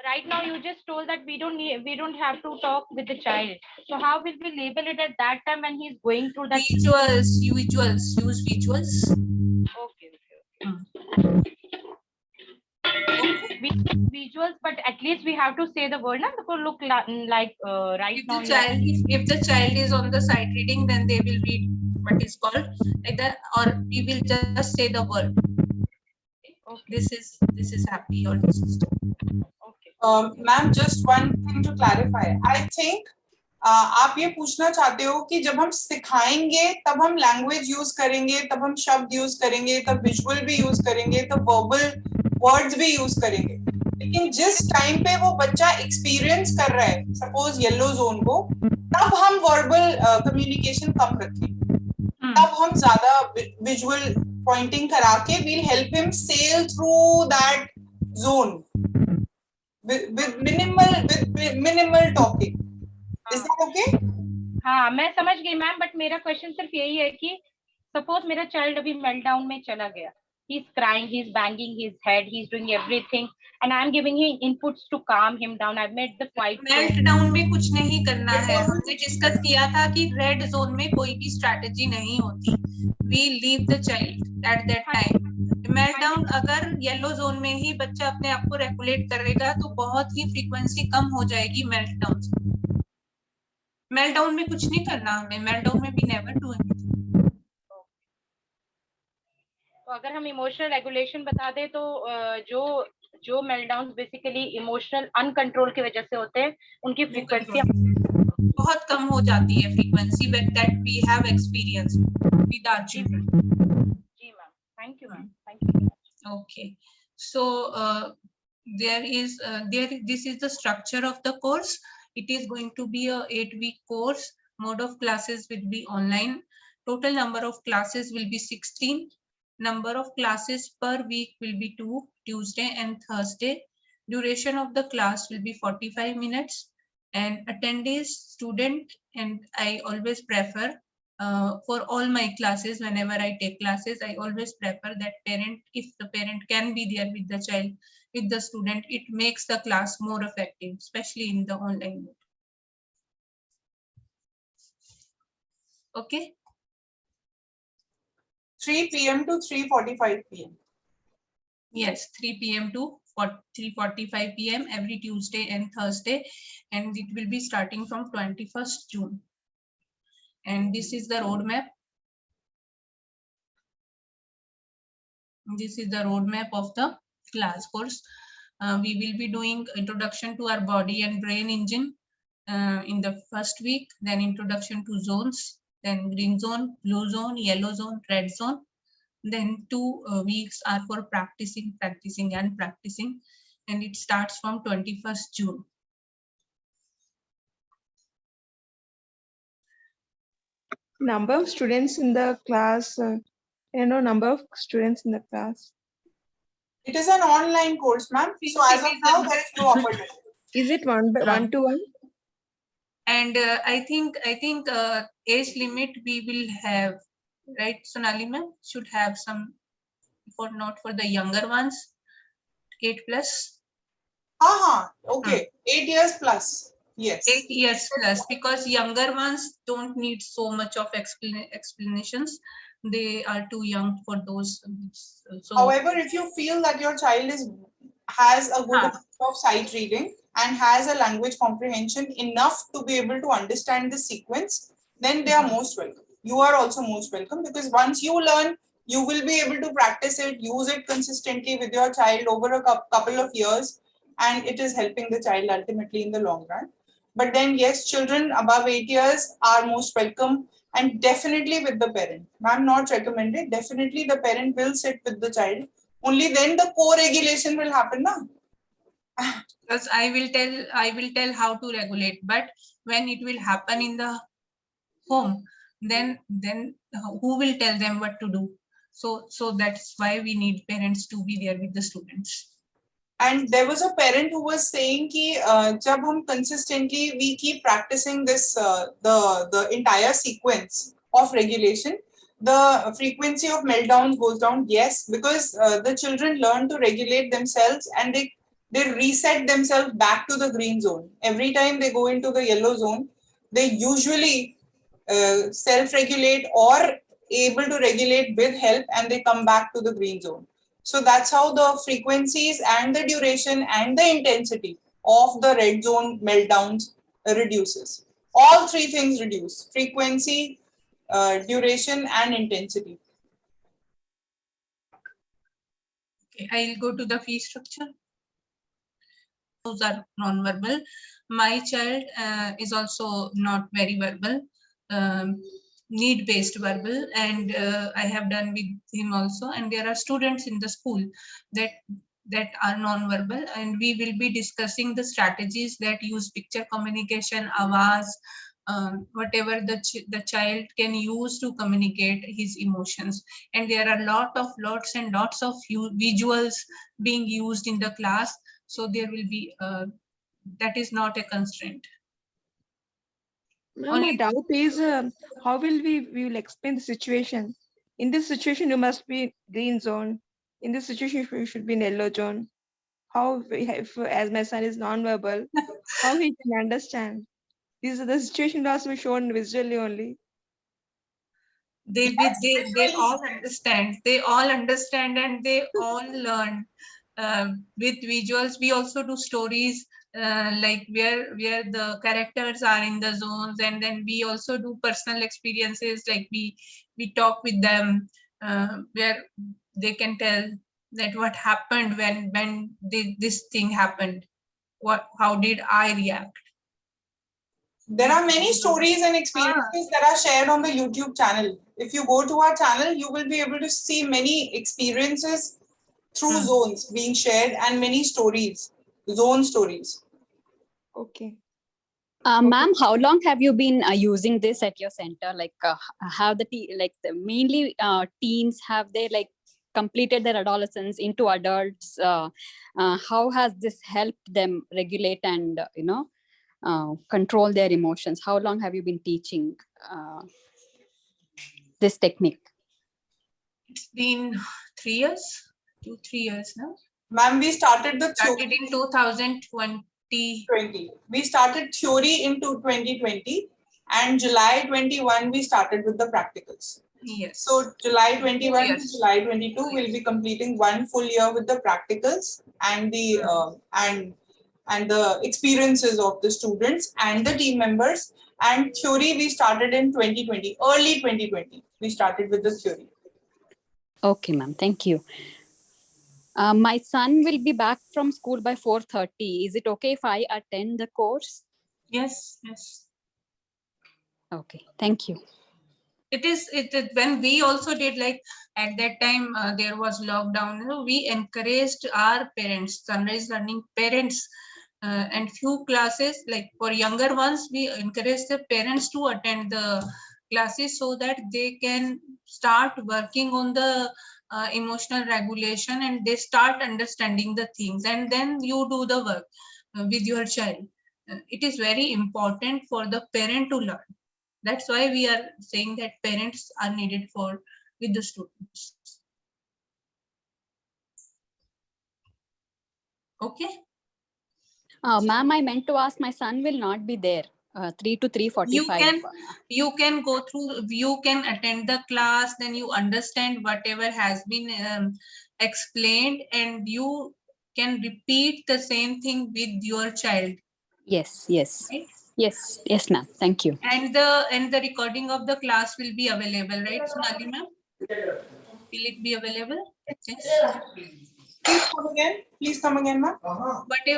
Right now, you just told that we don't have to talk with the child. So how will we label it at that time when he's going through that? Visuals, use visuals. Okay. Visuals, but at least we have to say the word, na? Because look like right If now. If the child is on the sight reading, then they will read what is called like that, or we will just say the word. Okay. This is happy or this is sad. Okay. Ma'am, just one thing to clarify. I think आप ये पूछना चाहते हो कि जब हम सिखाएंगे तब हम लैंग्वेज यूज करेंगे, तब हम शब्द यूज करेंगे, तब विजुअल भी यूज करेंगे, तब वर्बल वर्ड्स भी यूज करेंगे. लेकिन जिस टाइम पे वो बच्चा एक्सपीरियंस कर रहा है, सपोज येलो जोन को, तब हम वर्बल कम्युनिकेशन कम रखें. तब हम ज्यादा विजुअल पॉइंटिंग करा के we'll help him sail through that zone with minimal talking. Is that okay? हाँ, मैं समझ गई मैम, बट मेरा क्वेश्चन सिर्फ यही है कि सपोज मेरा चाइल्ड अभी मेल्टडाउन में चला गया, he is crying, he is banging his head, he is doing everything, and I am giving him inputs to calm him down. I've made the quiet. Meltdown में कुछ नहीं करना है. हमने डिस्कस किया था कि रेड जोन में कोई भी स्ट्रैटेजी नहीं होती. We leave the child at that time. Meltdown अगर येलो जोन में ही बच्चा अपने आप को रेगुलेट करेगा तो बहुत ही फ्रीक्वेंसी कम हो जाएगी मेल्टडाउन से. मेल्टडाउन में कुछ नहीं करना हमें. मेल्टडाउन में भी नेवर डू एनीथिंग. तो अगर हम इमोशनल रेगुलेशन बता दें तो जो मेल्टडाउन बेसिकली इमोशनल अनकंट्रोल की वजह से होते हैं, उनकी फ्रीक्वेंसी बहुत कम हो जाती है. Frequency that we have experience with our children. जी ma'am, thank you ma'am, thank you. Okay, so this is the structure of the course. It is going to be a 8-week course. Mode of classes will be online. Total number of classes will be 16. Number of classes per week will be 2, Tuesday and Thursday. Duration of the class will be 45 minutes. And attendee student, and I always prefer for all my classes, whenever I take classes, I always prefer that parent, if the parent can be there with the child, with the student, it makes the class more effective, especially in the online mode. Okay. 3 p.m. to 3:45 p.m. Yes, 3 p.m. to 3:45 p.m. every Tuesday and Thursday, and it will be starting from 21st June. And this is the roadmap. This is the roadmap of the class course. We will be doing introduction to our body and brain engine in the first week, then introduction to zones, then green zone, blue zone, yellow zone, red zone. Then 2 weeks are for practicing, and it starts from 21st June. Number of students in the class, number of students in the class. It is an online course, ma'am. So as of now, there is no upper limit. Is it one to one? And I think age limit we will have, right? Sonali ma'am should have some, for not for the younger ones, 8+. Okay, 8 years plus. Yes. 8 years plus, because younger ones don't need so much of explanations. They are too young for those. So, however, if you feel that your child has a good amount of sight reading and has a language comprehension enough to be able to understand the sequence, then they are most welcome. You are also most welcome, because once you learn, you will be able to practice it, use it consistently with your child over a couple of years, and it is helping the child ultimately in the long run. But then yes, children above 8 years are most welcome, and definitely with the parent. Ma'am, not recommended. Definitely the parent will sit with the child. Only then the co-regulation will happen, na? Because I will tell how to regulate, but when it will happen in the home, then who will tell them what to do? So that's why we need parents to be there with the students. And there was a parent who was saying ki jab hum consistently we keep practicing this the entire sequence of regulation, the frequency of meltdowns goes down. Yes, because the children learn to regulate themselves, and they reset themselves back to the green zone. Every time they go into the yellow zone, they usually self-regulate or able to regulate with help, and they come back to the green zone. So that's how the frequencies and the duration and the intensity of the red zone meltdowns reduces. All three things reduce: frequency, duration, and intensity. Okay, I'll go to the fee structure. Those are non-verbal. My child is also not very verbal, need-based verbal, and I have done with him also. And there are students in the school that are non-verbal, and we will be discussing the strategies that use picture communication, avaz, whatever the child can use to communicate his emotions. And there are lots and lots of visuals being used in the class, so there will be that is not a constraint. Ma'am, my doubt is how will we will explain the situation? In this situation, you must be green zone. In this situation, you should be in yellow zone. How, if, as my son is non-verbal, how he can understand? The situation has to be shown visually only. They all understand. They all understand, and they all learn with visuals. We also do stories like where the characters are in the zones, and then we also do personal experiences, like we talk with them where they can tell that what happened when this thing happened, how did I react. There are many stories and experiences that are shared on the YouTube channel. If you go to our channel, you will be able to see many experiences through zones being shared, and many stories, zone stories. Okay. Ma'am, how long have you been using this at your center? Like, have mainly teens, have they like completed their adolescence into adults? How has this helped them regulate and control their emotions? How long have you been teaching this technique? It's been 3 years, 2-3 years now. Ma'am, we started the Started in 2020. 2020. We started theory in 2020, and July 21 we started with the practicals. Yes. So July 21 to Yes. July 22 we'll be completing 1 full year with the practicals and the and the experiences of the students and the team members. And theory we started in 2020, early 2020. We started with the theory. Okay, ma'am. Thank you. My son will be back from school by 4:30. Is it okay if I attend the course? Yes. Yes. Okay. Thank you. It is when we also did, like at that time there was lockdown, we encouraged our parents, Sunrise Learning parents, and few classes, like for younger ones, we encourage the parents to attend the classes so that they can start working on the emotional regulation, and they start understanding the things, and then you do the work with your child. It is very important for the parent to learn. That's why we are saying that parents are needed for with the students. Okay. Ma'am, I meant to ask, my son will not be there 3 to 3:45. You can go through, you can attend the class, then you understand whatever has been explained, and you can repeat the same thing with your child. Yes, yes. Right? Yes, ma'am. Thank you. And the recording of the class will be available, right, Sonali ma'am? Will it be available? Yes. Please come again, ma'am. But we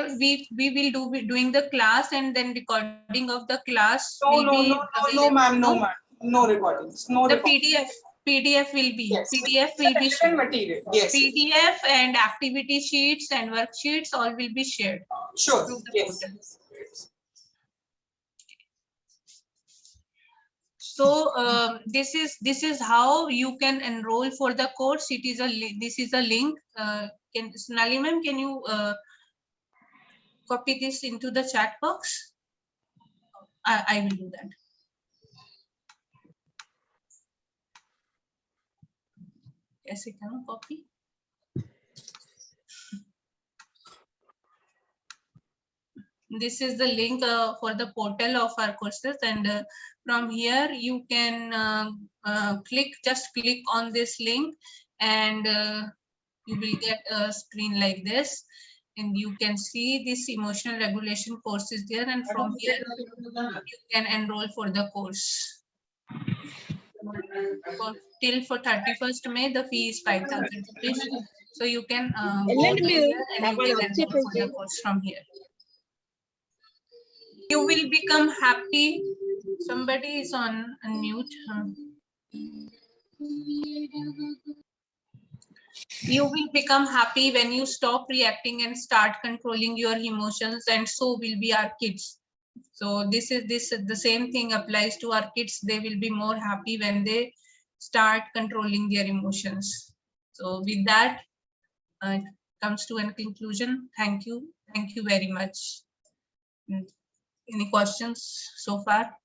will be doing the class, and then recording of the class No, will no, be no, no, available. no, ma'am, no, ma'am. No recordings. No The recordings. PDF will be. Yes. PDF will be shared. Material. Yes. PDF and activity sheets and worksheets all will be shared Sure. through the Yes. portal. So this is how you can enroll for the course. This is a link. Sonali ma'am, can you copy this into the chat box? I will do that. Yes, I can copy. This is the link for the portal of our courses, and from here you can just click on this link, and you will get a screen like this, and you can see this emotional regulation course is there, and from here you can enroll for the course. For 31st May, the fee is 5,000 rupees. So you can go here and you can enroll for the course from here. You will become happy. Somebody is on mute. You will become happy when you stop reacting and start controlling your emotions, and so will be our kids. So the same thing applies to our kids. They will be more happy when they start controlling their emotions. So with that, it comes to a conclusion. Thank you very much. Any questions so far?